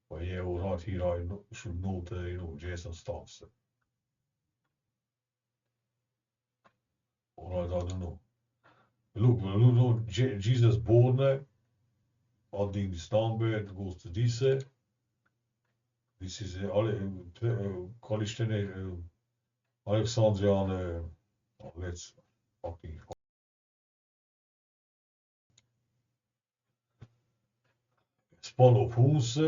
But yeah, alright, here I should note, you know, Jason starts. Alright, I don't know. Look, Jesus born, adding this number, it goes to this. This is college Alexandrian, let's fucking spawn of Huns,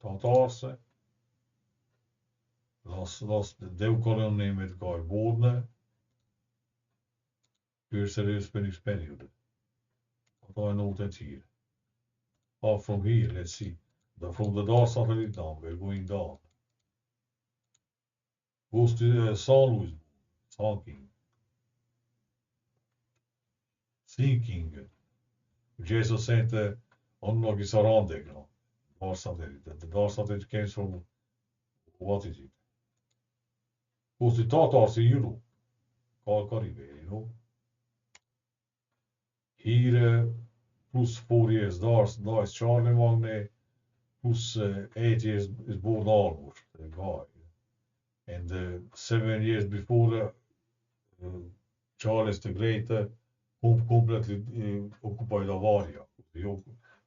Tartars, last deelkolonien met elkaar born, eerste spanningsperiode. What I know that here. From here, let's see. From the dark satellite down, we're going down. Goes to San Luis, thinking. Jesus sent annog is around there, you know. Dark satellite. The dark satellite came from, what is it? Goes to Tartars in Europe, Caribbean, you know. Here, plus 4 years, there's Charlemagne, plus 8 years is born Armor, the guy. And 7 years before Charles the Great completely occupied Bavaria. They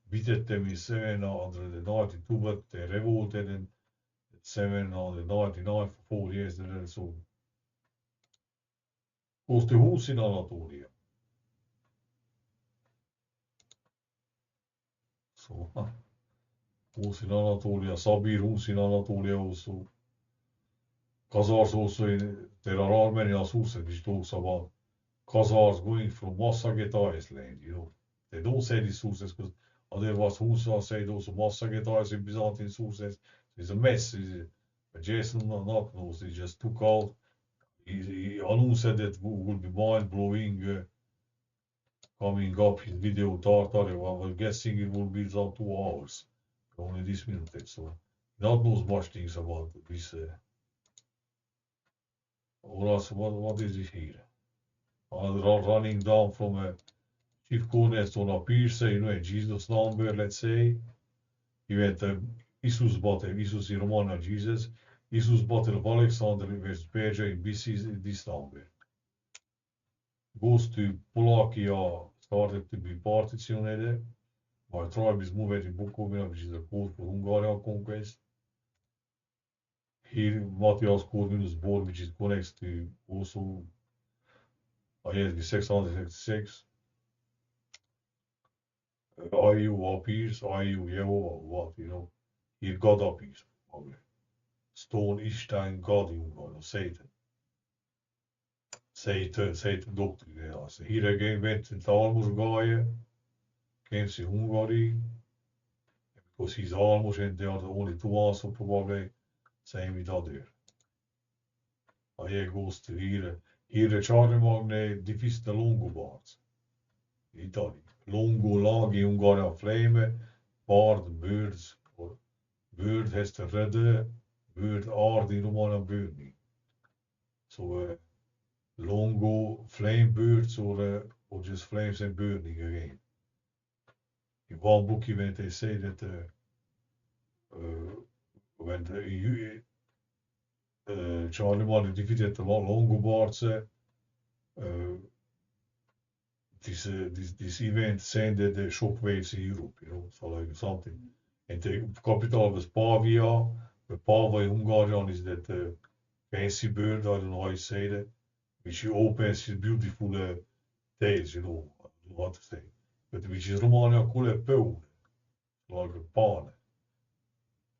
beat them in 792, but they revolted in 799 for 4 years. And so goes to Hus in Anatolia. So Hus in Anatolia, Sabir Hus in Anatolia also. Kazars also, there are Armenian sources which talks about Kazars going from Massageta Iceland, you know. They don't say these sources because otherwise Husa said also Massageta is in Byzantine sources. It's a mess. Jason not knows. He just took out. He announced that it would be mind blowing coming up his video Tartaria. I was guessing it will be some 2 hours. Only this minute. So not knows much things about this. Or else, what is it here? Running down from a chief cornerstone appears, you know, Jesus number, let's say. He went Isus Bater, Isus in Romana, Jesus. Isus Bater of Alexander versus Persia in BC, this number. Goes to Polakia, started to be partitioned. My tribe is moved in Bukovina, which is a code for Hungarian conquest. Here, Matthias Corvinus born, which is connects to also, I guess, 666. IU appears, IU Jehovah, what, you know. Here God appears, probably. Stone Isten God in God, Satan. Satan doctrine, ja. So here again went in Talmud Gaia, came to Hungary, because he's almost and they are the only two also probably same with other. Here goes to here the Charlie Magne difficile the Longobards. Italy. Longo lag i Ungarn flame, bard birds, or bird has the redde, bird ard in Roman burning. So Longo flame birds or just flames and burning again. In one book when they say that when the Charlie Magne defeated the Longobards, this event sended the shockwaves in Europe, so like something. And the capital was Pavia. The Pava in Hungarian is that fancy bird, I don't know how you say that, which you opens his beautiful tails, I don't know how to say. But which is Romania called a pole, like a pan.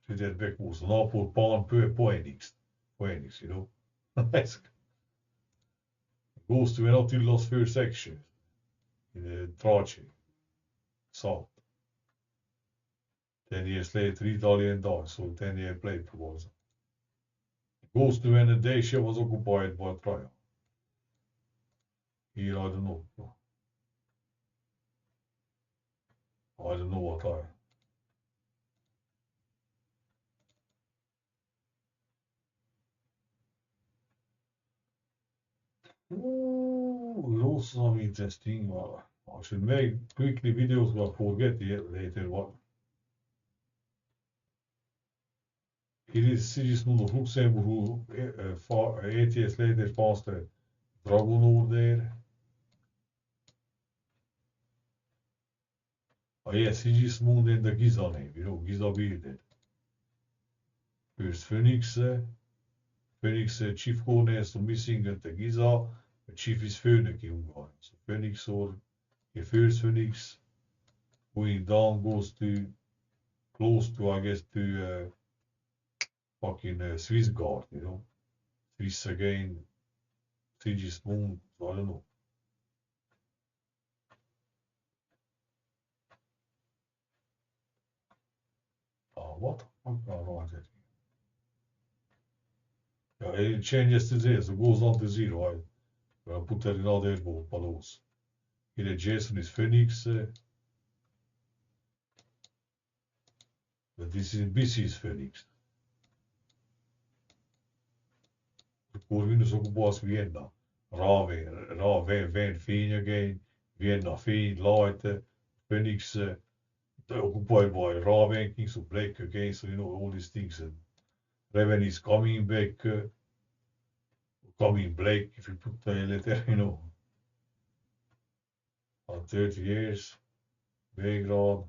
So that back was an apple pan per poenix, Nice. Goes to an up to the last first section in the Trace, South. 10 years later, Italian died, so 10 years later was. Goes to when Dacia was occupied by Troia. Here, I don't know. I don't know what I. Ooh, those some interesting. I should make quickly videos, but forget it later what. It is Sigismund of Luxembourg who 8 years later passed a dragon over there. Oh yes, Sigismund and the Giza name, Giza bearded. First Phoenix, chief coordinates to missing at the Giza, the chief is Phoenix in Ungarn. So Phoenix or the first Phoenix going down goes to close to, I guess, to fucking Swiss guard, Swiss again, Sigismund, I don't know. What? I don't know that. It changes to zero, so it goes on to zero. I put that in other balloons. Here Jason is Phoenix, but this is BC is Phoenix. Corvinus occupas Vienna. Raven, Fien again, Vienna, Fien, Light, Phoenix, occupied by Raven, Kings of Black again, so all these things. And Raven is coming back, coming Black, if you put the letter, on 30 years, Belgrade.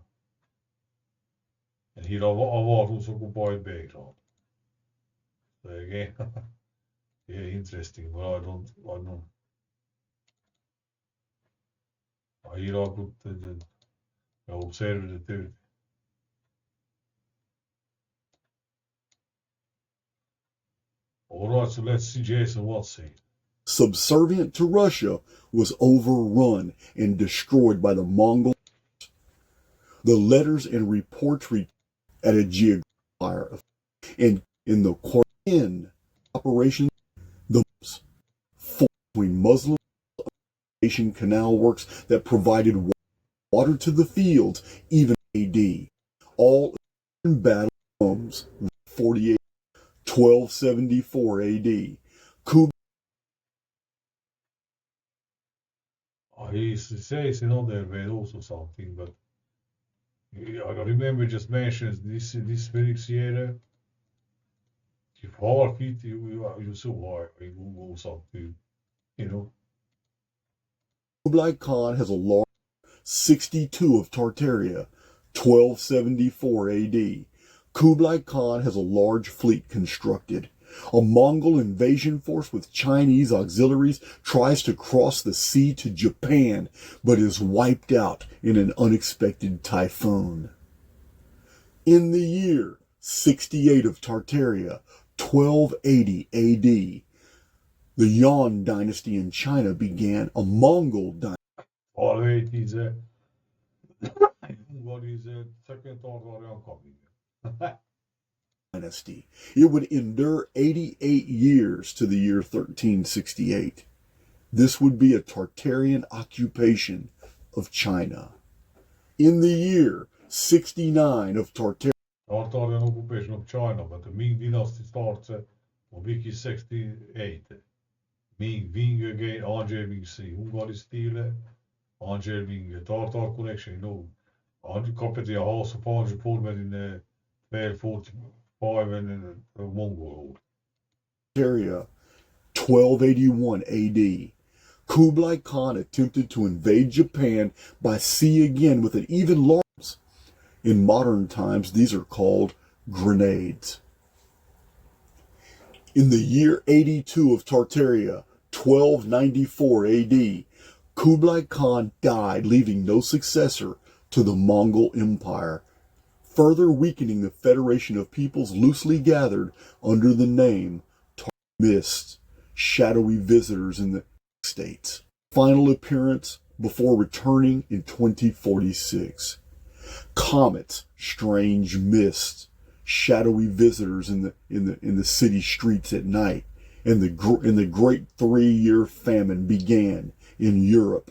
And here Avarus occupied Belgrade. So again, yeah, interesting, but I don't know. Here I put observe the 30. All right, so let's see Jason what's it.
Subservient to Russia, was overrun and destroyed by the Mongols. The letters and reports at a geographic fire, and in the Quarantine operation, the between Muslim canal works that provided water to the fields, even AD. All in battle homes, 48, 1274 AD.
He says in other way also something, but I remember just mentions this Phoenix here. If har hit you so hard, you go something,
Kublai Khan has a large 62 of Tartaria, 1274 AD. Kublai Khan has a large fleet constructed. A Mongol invasion force with Chinese auxiliaries tries to cross the sea to Japan, but is wiped out in an unexpected typhoon. In the year 68 of Tartaria, 1280 AD, the Yuan dynasty in China began a Mongol dynasty.
Always is What is the second Tartarian coming?
Dynasty. It would endure 88 years to the year 1368. This would be a Tartarian occupation of China. In the year 69 of Tartaria,
Tartarian occupation of China, but the Ming dynasty starts on Wiki 68. Ming, Wing again, Angel Wing C. Hungary style, Angel Wing, Tartar connection, you know. Kopplat i House of Angel Paul med din 1245 and Mongol.
1281 AD, Kublai Khan attempted to invade Japan by sea again with an even larger. In modern times, these are called grenades. In the year 82 of Tartaria, 1294 AD, Kublai Khan died, leaving no successor to the Mongol Empire, further weakening the federation of peoples loosely gathered under the name Mists, shadowy visitors in the states. Final appearance before returning in 2046. Comets, strange mists, shadowy visitors in the city streets at night, and the great 3-year famine began in Europe.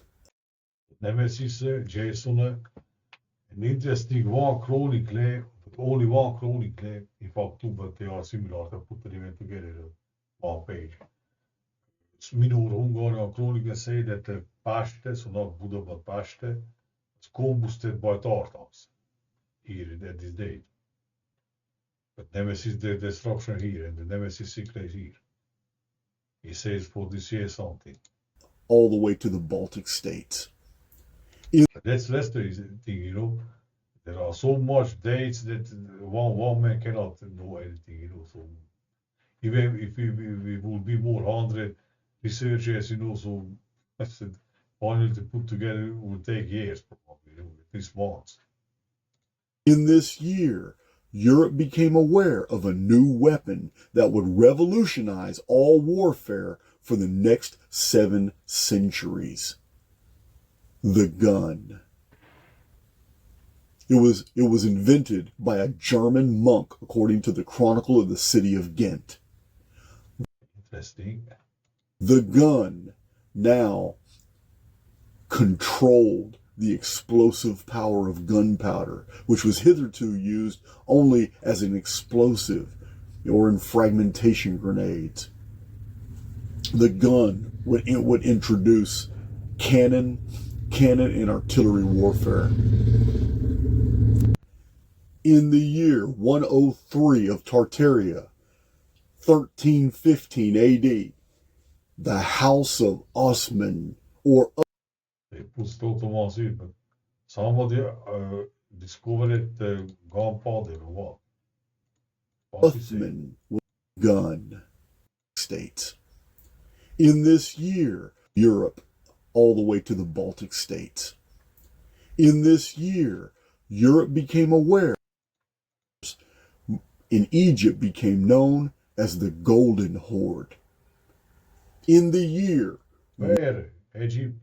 Nemesis, Jason, an interesting one chronic but only one chronic in fact two, but they are similar. I put them together on page. Minor Hungarian Chronicle say that the Pashte, so not Buddha but Pashte, is combusted by Tartars here at this date. But Nemesis the destruction here and the Nemesis secret here. He says for this year something.
All the way to the Baltic states.
But that's the thing, you know. There are so much dates that one man cannot know anything, you know. So even if we would be more 100 researchers, you know, so that's the final to put together will take years probably, you know, at least months.
In this year, Europe became aware of a new weapon that would revolutionize all warfare for the next 7 centuries. The gun. It was invented by a German monk, according to the Chronicle of the City of Ghent.
Interesting.
The gun now controlled the explosive power of gunpowder, which was hitherto used only as an explosive or in fragmentation grenades. The gun would introduce cannon and artillery warfare. In the year 103 of Tartaria, 1315 AD, the House of Osman, or
They put Thomas in, but somebody discovered the gunpowder or what?
Uthman gun states. In this year, Europe, all the way to the Baltic states. In this year, Europe became aware. In Egypt became known as the Golden Horde. In the year
Where? Egypt.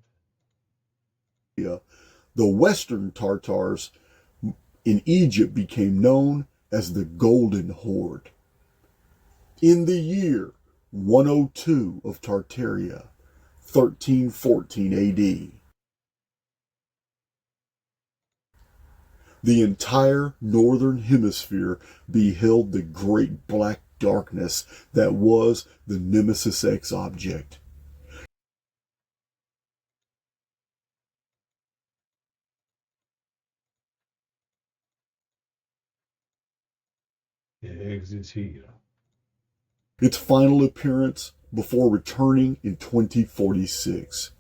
The Western Tartars in Egypt became known as the Golden Horde. In the year 102 of Tartaria, 1314 AD, the entire northern hemisphere beheld the great black darkness that was the Nemesis X object.
It exists here.
Its final appearance before returning in 2046.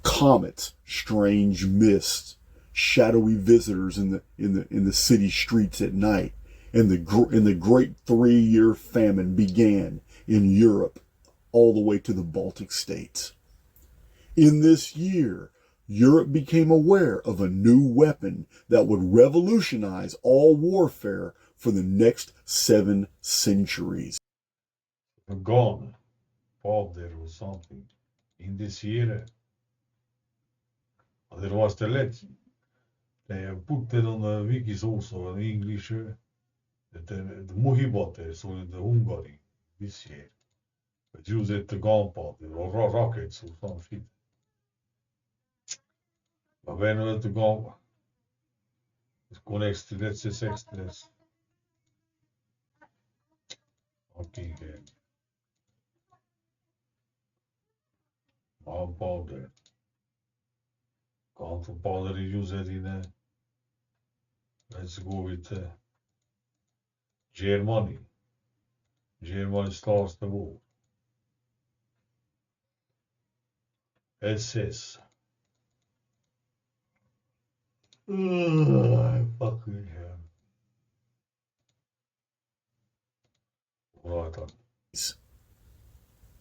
Comets, strange mists, shadowy visitors in the city streets at night, and the great 3-year famine began in Europe, all the way to the Baltic states. In this year, Europe became aware of a new weapon that would revolutionize all warfare for the next 7 centuries.
A gun, powder or something. In this year, there was the They put that on the wikis also in English. The Muhibate, so in the Hungary this year. But use it to gunpowder or rockets or some shit. But when we to go, it connects to let's say sexless. Okay, gunpowder. Gunpowder is used in, let's go with Germany. Germany starts the war. SS. Fucking hell. Right on.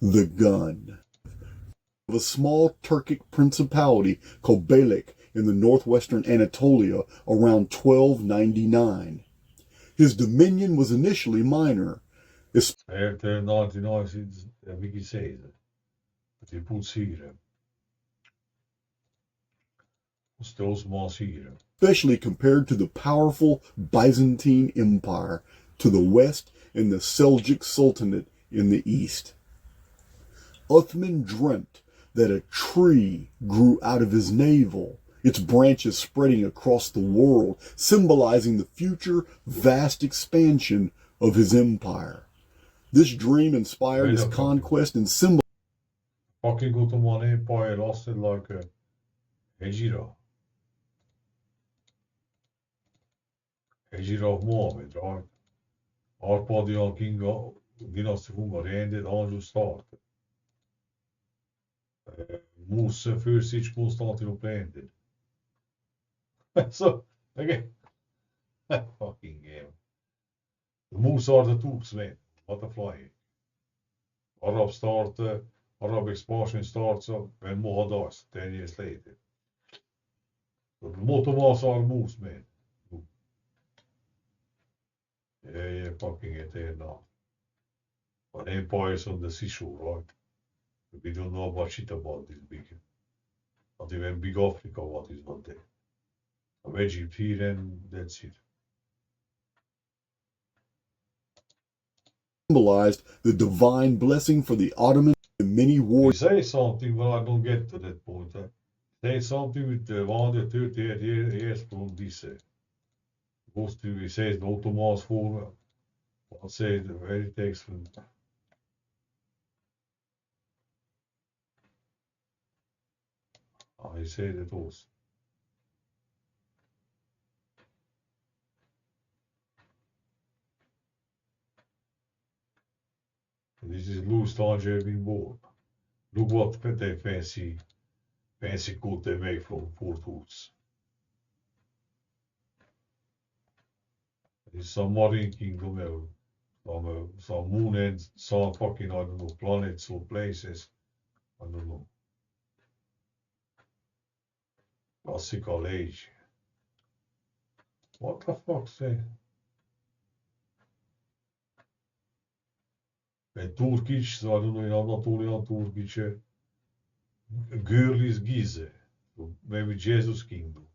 The gun of a small Turkic principality called Beylik in the northwestern Anatolia around 1299. His dominion was initially minor,
Efter 1990, vilket säger det. Att det är syre. Och stålsmal syre.
especially compared to the powerful Byzantine Empire to the west and the Seljuk Sultanate in the east. Uthman dreamt that a tree grew out of his navel, its branches spreading across the world, symbolizing the future vast expansion of his empire. This dream inspired his conquest and symbolized
Fucking Ottoman Empire lasted like a Hejira. Hejira of Mohammed, right? Arpadian king dynasty Hungary ended on to start. Mose first siege Constantinople ended. So, again, fucking game. The Mose are the tools, man. What a flying. Arab expansion starts when more dies 10 years later. So the Ottomans are Mose, man. Yeah, fucking it there now. But empires on the seashore, right? We don't know about shit about this big. Not even big Africa, what is not there. Of Egypt here and that's it.
the divine blessing for the Ottoman and many
We
wars.
say something, but I don't get to that point. Say something with 138 years from this. Goes to, he says the Ottomans for, I'll say the very text from. He said it also. This is Louis Tangier being born. Look what they fancy coat they make from Fort Hoods. It's some marine kingdom, some moon and some fucking, I don't know, planets or places. I don't know. Classical age. What the fuck say? En Turkish, so I don't know, in Anatolian Turkish, girl is Gize. So maybe Jesus kingdom.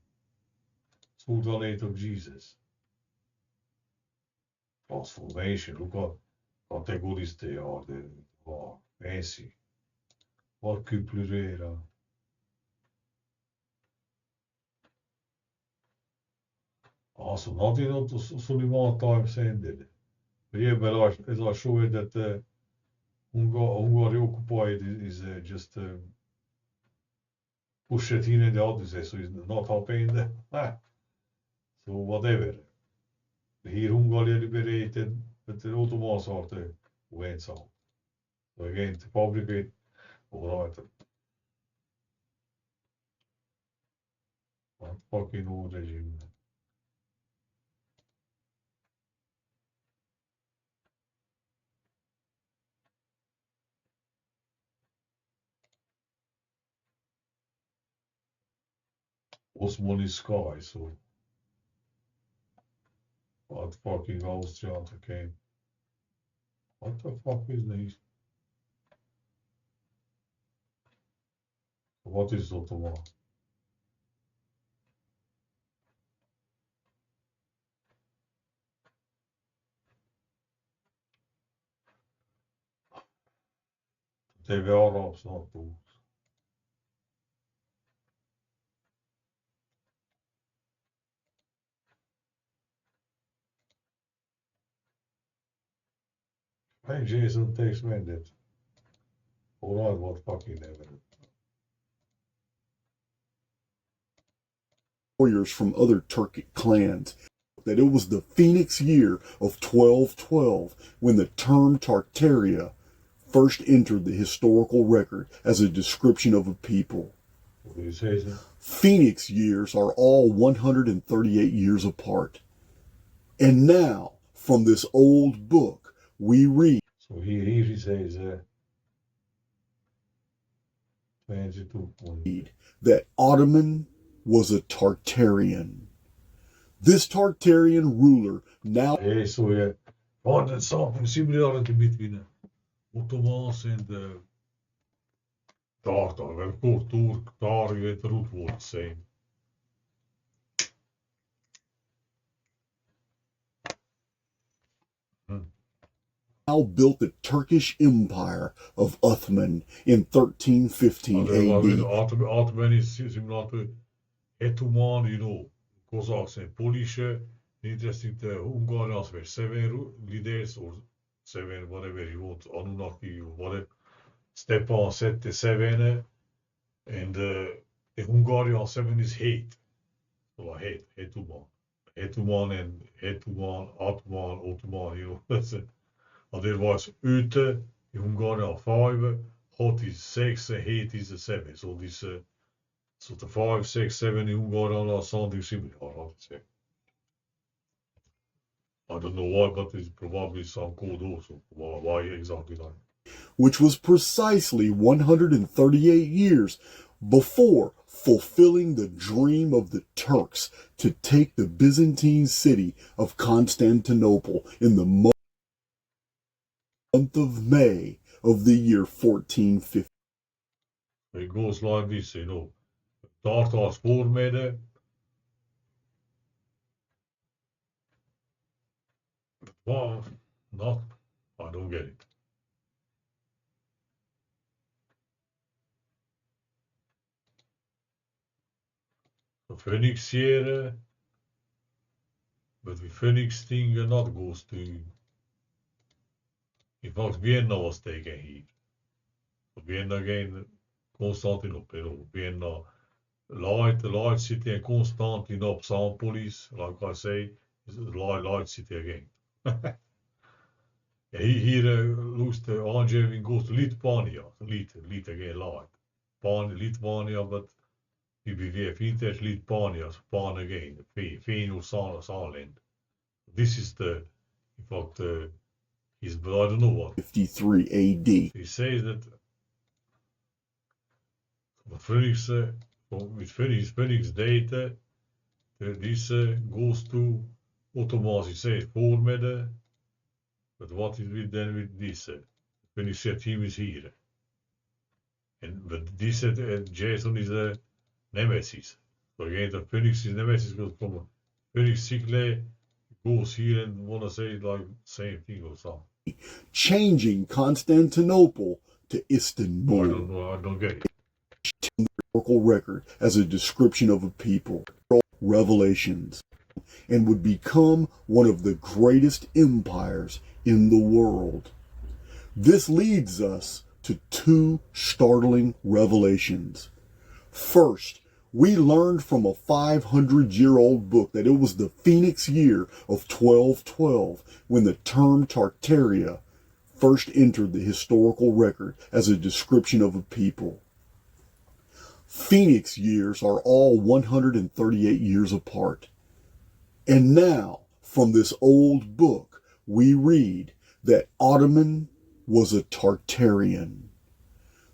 Sultanate of Jesus. Transformation, look at categories they are. They are fancy. Vad kuplerar. Alltså, nothing not Suleiman times ended. Yeah, but as I showed that Hungary occupied is just pushed it in the Odyssey, so it's not happening. So whatever. Here Hungary liberated, but the Ottomans are the went out. So again, to publicate, all right. What fucking old regime. Osman is sky, so what fucking Austrian came. What the fuck is this? What is Ottoman? they were Arabs, not Turks. Hey, Jason takes mandate. Alright, what fucking never.
Warriors from other Turkic clans that it was the Phoenix year of 1212 when the term Tartaria first entered the historical record as a description of a people.
What do you say, sir?
Phoenix years are all 138 years apart. And now, from this old book, we read.
So here he says 22.
That Ottoman was a Tartarian. This Tartarian ruler now.
Hey, so yeah, found something similarity between Ottomans and Tartar. Well, of course, Turk, Tartar, the root word same.
Now built the Turkish Empire of Uthman in 1315 AD.
Ottoman is similar to Ottoman, you know, Cossacks and Polish. Interesting, the Hungarians were 7 leaders or 7, whatever you want, Anunnaki or whatever. Stepan said the 7, and the Hungarian 7 is hate. So hate, Ottoman. Ottoman, you know, that's it. And there was Ute, in Hungarian 5, hot is 6, hate is 7. So this, so the 5, 6, 7 in Hungarian are something similar, I would say. I don't know why, but it's probably some code also. Why exactly that?
Which was precisely 138 years before fulfilling the dream of the Turks to take the Byzantine city of Constantinople in the month of May of the year 1450.
It goes like this, you know. Tartars voormidden. Well, not, I don't get it. The Phoenix here, but the Phoenix thing not goes to. In fact, Vienna was taken here. Vienna again, Constantinople, Vienna, light city, and Constantinople, Sampolis, like I say, is a light city again. Hier looks the aangeving goes to Lithuania, light again, light. Lithuania, but we have vintage Lithuania, Pan again, Fenor Saarland. This is the, in fact, but I don't know what.
53 AD.
He says that Phoenix, with Phoenix data, this goes to Ottomans, he says, voormidden. But what is it then with this? Phoenix team is here. But this Jason is a nemesis. So again, the Phoenix is nemesis goes from Phoenix Sigle goes here and want to say like same thing or something.
Changing Constantinople to Istanbul.
I don't know, I don't get it.
Historical record as a description of a people, revelations, and would become one of the greatest empires in the world. This leads us to 2 startling revelations. First, we learned from a 500-year-old book that it was the Phoenix year of 1212 when the term Tartaria first entered the historical record as a description of a people. Phoenix years are all 138 years apart. And now, from this old book, we read that Ottoman was a Tartarian.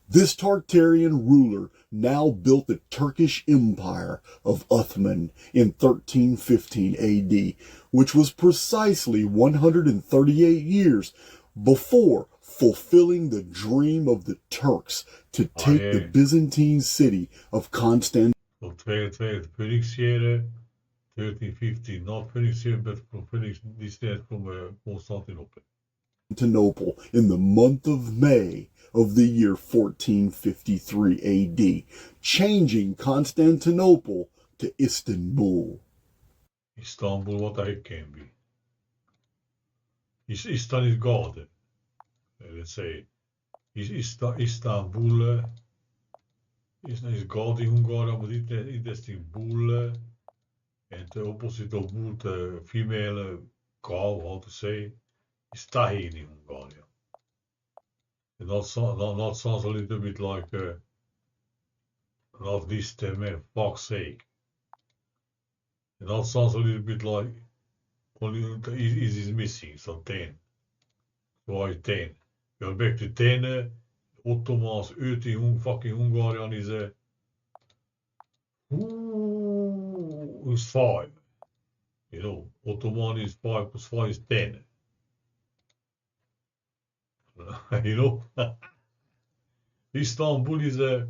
This Tartarian ruler now built the Turkish Empire of Uthman in 1315 AD, which was precisely 138 years before fulfilling the dream of the Turks to take the Byzantine city of Constantinople.
Op 22 Phoenix here, 1315, not Phoenix here, but from Phoenix, this stands from Constantinople.
Constantinople in the month of May of the year 1453 AD, changing Constantinople to Istanbul.
Istanbul what I can be. Istan is God. Let's say Istanbul is God in Hungary, but it is Istanbul. And the opposite of boot, female cow, how to say, is tahin in Hungary. And that sounds a little bit like, not this man, fuck's sake. And that sounds a little bit like, only is missing, so 10. Why 10? You're back to 10, Ottomans 8 in fucking Hungarian is is 5. You know, Ottoman is 5 plus 5 is 10. You know? Istanbul is a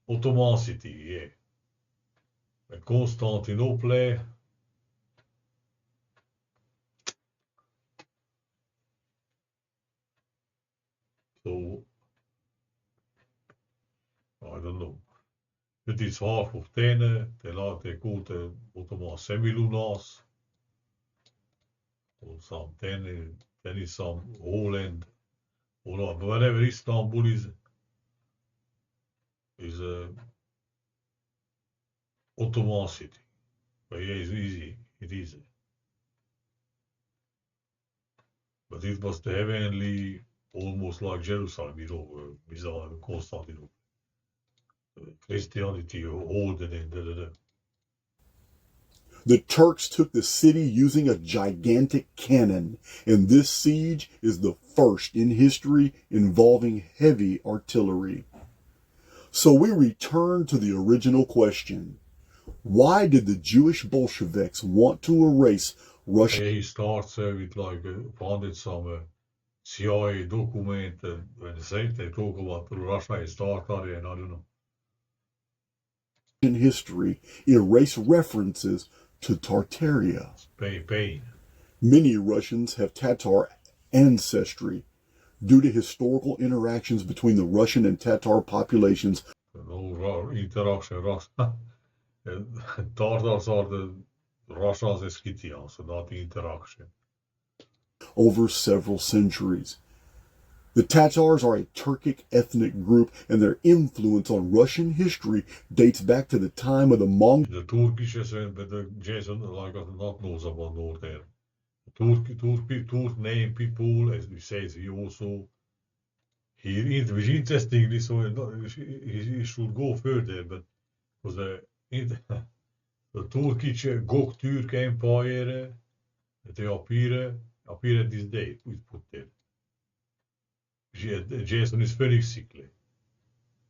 Ottoman city, yeah. And Constantinople, so I don't know. It is half of 10, they call the Ottoman semilunars. Or some 10 is some Holland, or not. But whatever Istanbul is a Ottoman city. But yeah, it's easy. It is. But it was the heavenly, almost like Jerusalem, you know, bizarre Constantinople. Christianity older than da.
The Turks took the city using a gigantic cannon, and this siege is the first in history involving heavy artillery. So we return to the original question. Why did the Jewish Bolsheviks want to erase Russia?
He starts with like founded some CIA document when they talk about Russia is Tartaria and I don't know.
In history, erase references to Tartaria.
Pain.
Many Russians have Tatar ancestry due to historical interactions between the Russian and Tatar populations.
No interaction. Tartars are the Russians and Scythians, so not the interaction.
Over several centuries. The Tatars are a Turkic ethnic group, and their influence on Russian history dates back to the time of the Mongols.
The Turkish, but the Jason, like I not knows about North there. Turk name people, as we say, he also, it was interestingly, so he should go further, but was the Turkish Göktürk Empire, they appear at this date, we put there. Jason is phonetically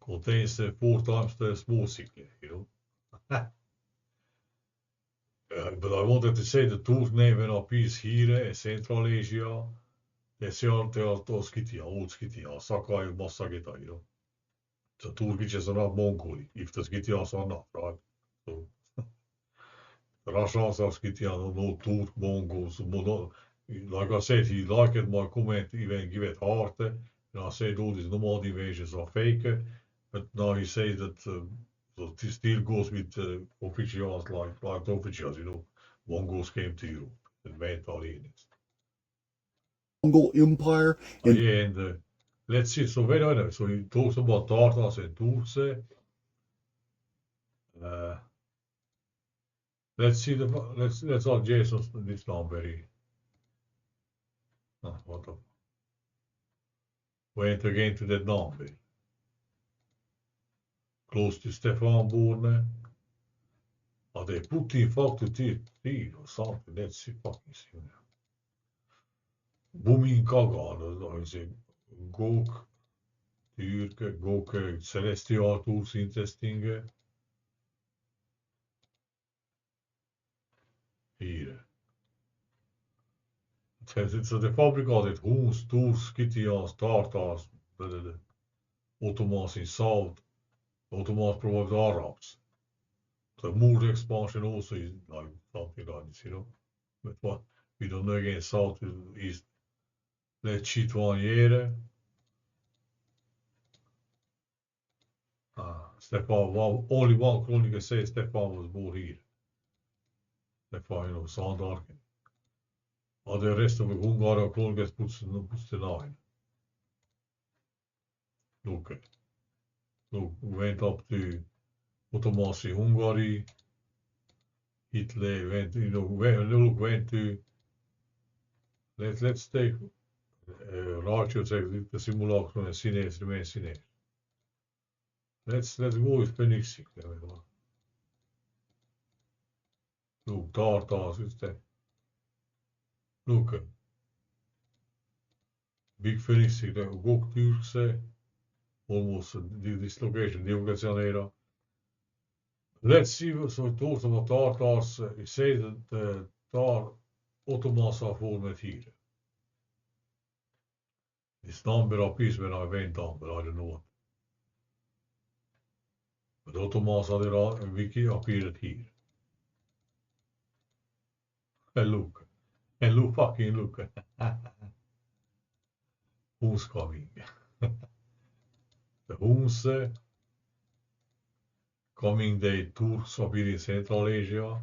contains 4 times the small cycle, you know. But I wanted to say the Turk name when appears here in Central Asia, they are Scythia, old Scythia, Sakai, Massageta, you know. The Turkish is not Mongolic, if the Scythians are not, right? So Russians are Scythian, no Turk, Mongols, like I said, he liked my comment, even give it heart, and I said all these nomad invasions are fake, but now he says that so it still goes with officials like the officials, you know, Mongols came to Europe and went aliens.
Mongol Empire.
Yeah, and let's see. So wait a minute. So he talks about Tartars and Turks. Let's see the let's all Jason's this number. What the went again to that number. Close to Stefan Borne. Oh, they put in factor 3 or something. Let's see fucking see. Bumin Kagan, I say Gok, Türk, Gok, Celestial Tools, interesting. Hier. Så det fabrikatet Huns, Turs, Scythians, Tartars, Ottomans in South, Ottomans provoked Arabs. The Moor expansion also is like something like this, you know. But what we don't know again, South, East. Lituaniëren. Stefan, only one chronicle says Stefan was born here. Stefan, Sandarken. All the rest of the Hungarian chronicles puts the line. Look, went up to Ottomans Hungary. Hitler went, went to. Let's take Ratio zegt de simulacrum en Sinees, de mens Sinees. Let's go with Phoenix. Look, Tartars is there. Look, Big Phoenix, the Gok Turkse, almost this location, Rio Janeiro. Let's see, so it talks about Tartars. It says that the Ottomans are formed here. This number appears when I went on, but I don't know what. But Ottomans are there, wiki appeared here. And look, fucking look. Who's coming? The Huns coming, the Turks appear in Central Asia.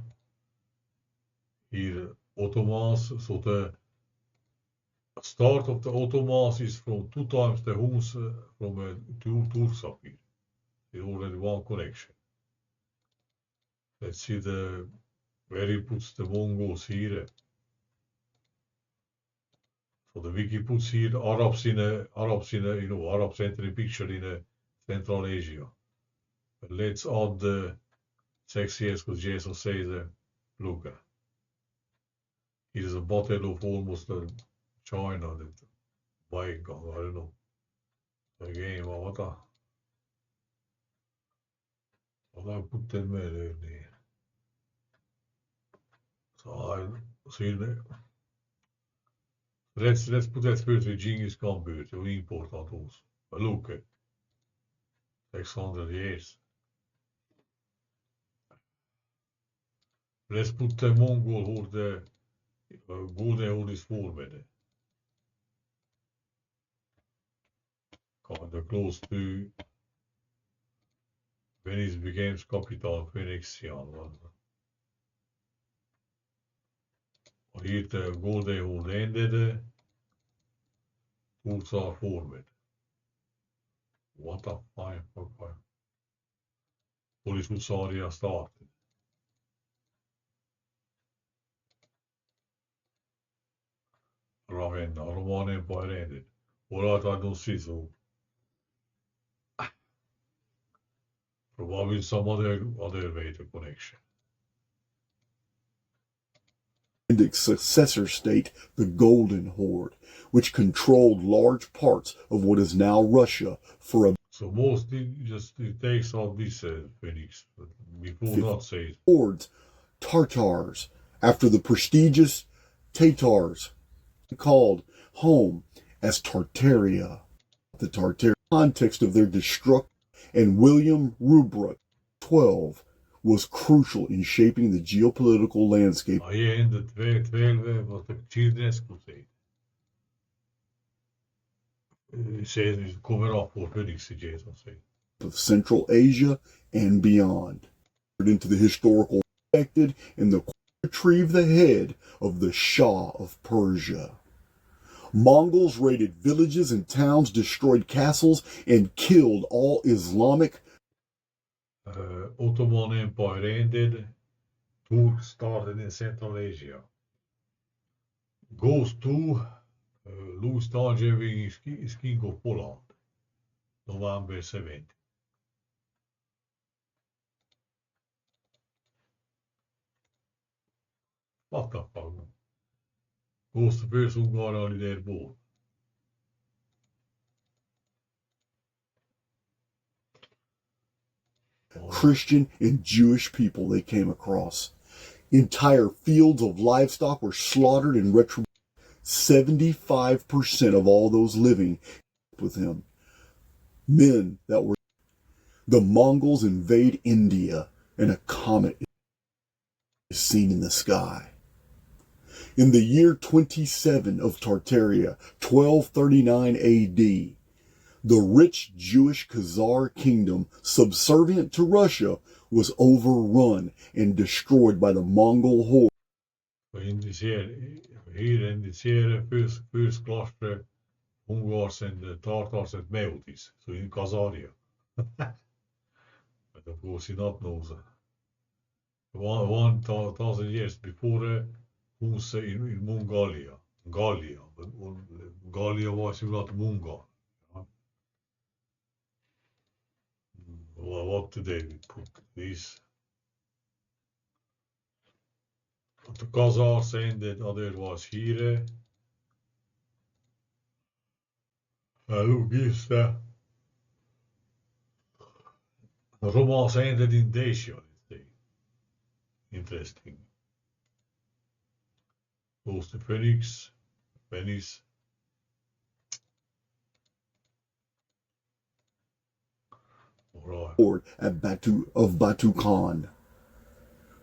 Here, Ottomans, so the start of the Ottomans is from 2 times the Huns from 2 Turks appear. There's already one connection. Let's see where he puts the Mongols here. So the wiki puts here Arabs Arabs entering picture in Central Asia. But let's add the 6 years because Jesus says, look, it is a battle of almost China that by God, I don't know. The game, what I put them there. So I see let's put that first with Genghis Khan beurt, hoe important ons. Maar look, 600 years. Let's put the Mongol horde, golden horde is formed. Kind of close to when it became capital Phoenician. Here the golden horde ended, Turks are formed. What a fine fuck. Police Hussaria started. Ravenna, Roman Empire ended. Alright, I don't see so. Probably some other way to connection.
And its successor state, the Golden Horde, which controlled large parts of what is now Russia for a
So mostly just it takes all these Phoenix, but before not say
hordes, Tartars, after the prestigious Tatars, called home as Tartaria. The Tartaria context of their destruction and William Rubruck, 12, was crucial in shaping the geopolitical landscape.
in the 12 was the Children's Crusade. It says it cover up for Phoenix, Jason said.
Of Central Asia and beyond. Into the historical affected and the retrieve the head of the Shah of Persia. Mongols raided villages and towns, destroyed castles, and killed all Islamic.
Ottoman Empire ended. Turks started in Central Asia. Goes to Louis Thanjeving is King of Poland. November 7th. What the fuck? Goes to first Hungarian leader born.
Christian and Jewish people they came across. Entire fields of livestock were slaughtered and retribution. 75% of all those living with him. Men that were. The Mongols invade India and a comet is seen in the sky. In the year 27 of Tartaria, 1239 AD, the rich Jewish Khazar kingdom, subservient to Russia, was overrun and destroyed by the Mongol horde.
Hier indiceren first cluster Hungars and the Tartars and Meotis, so in Kazaria. But of course he not knows. 1,000 years before Huns in Mongolia. Gallia. But Gallia was not Mongol. What today we put this? The Khazars saying that other was here. Look, is Romans saying that in Dacia. Interesting. Goes to Phoenix, Venice. Right.
At Batu Khan.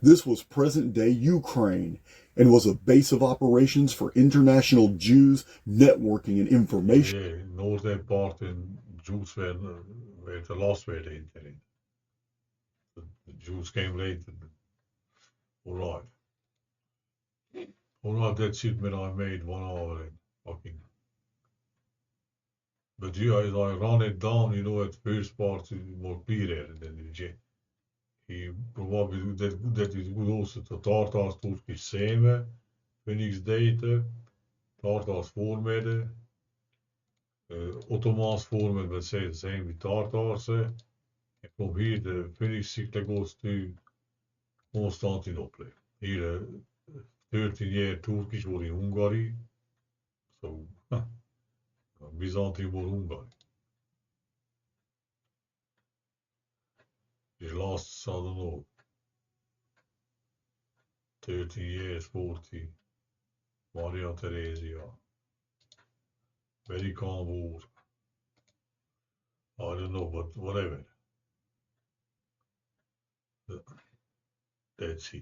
This was present-day Ukraine and was a base of operations for international Jews networking and information.
Yeah, northern part in Jews were the last were entering. The Jews came later. Alright. Alright, that's it, man. I made 1 hour and fucking. But yeah, as I run it down, you know, at first part is more clear, and then he probably that is good also the Tartars Turkish same, Phoenix data, Tartars formed, Ottomans formed, let's say the same with Tartars. And from here the Phoenix cycle goes to Constantinople. Here 13-year Turkish war in Hungary, so Byzantium war Hungary. It lasts, I don't know, 30 years, 40. Maria Theresia. Very calm war. I don't know, but whatever. That's it.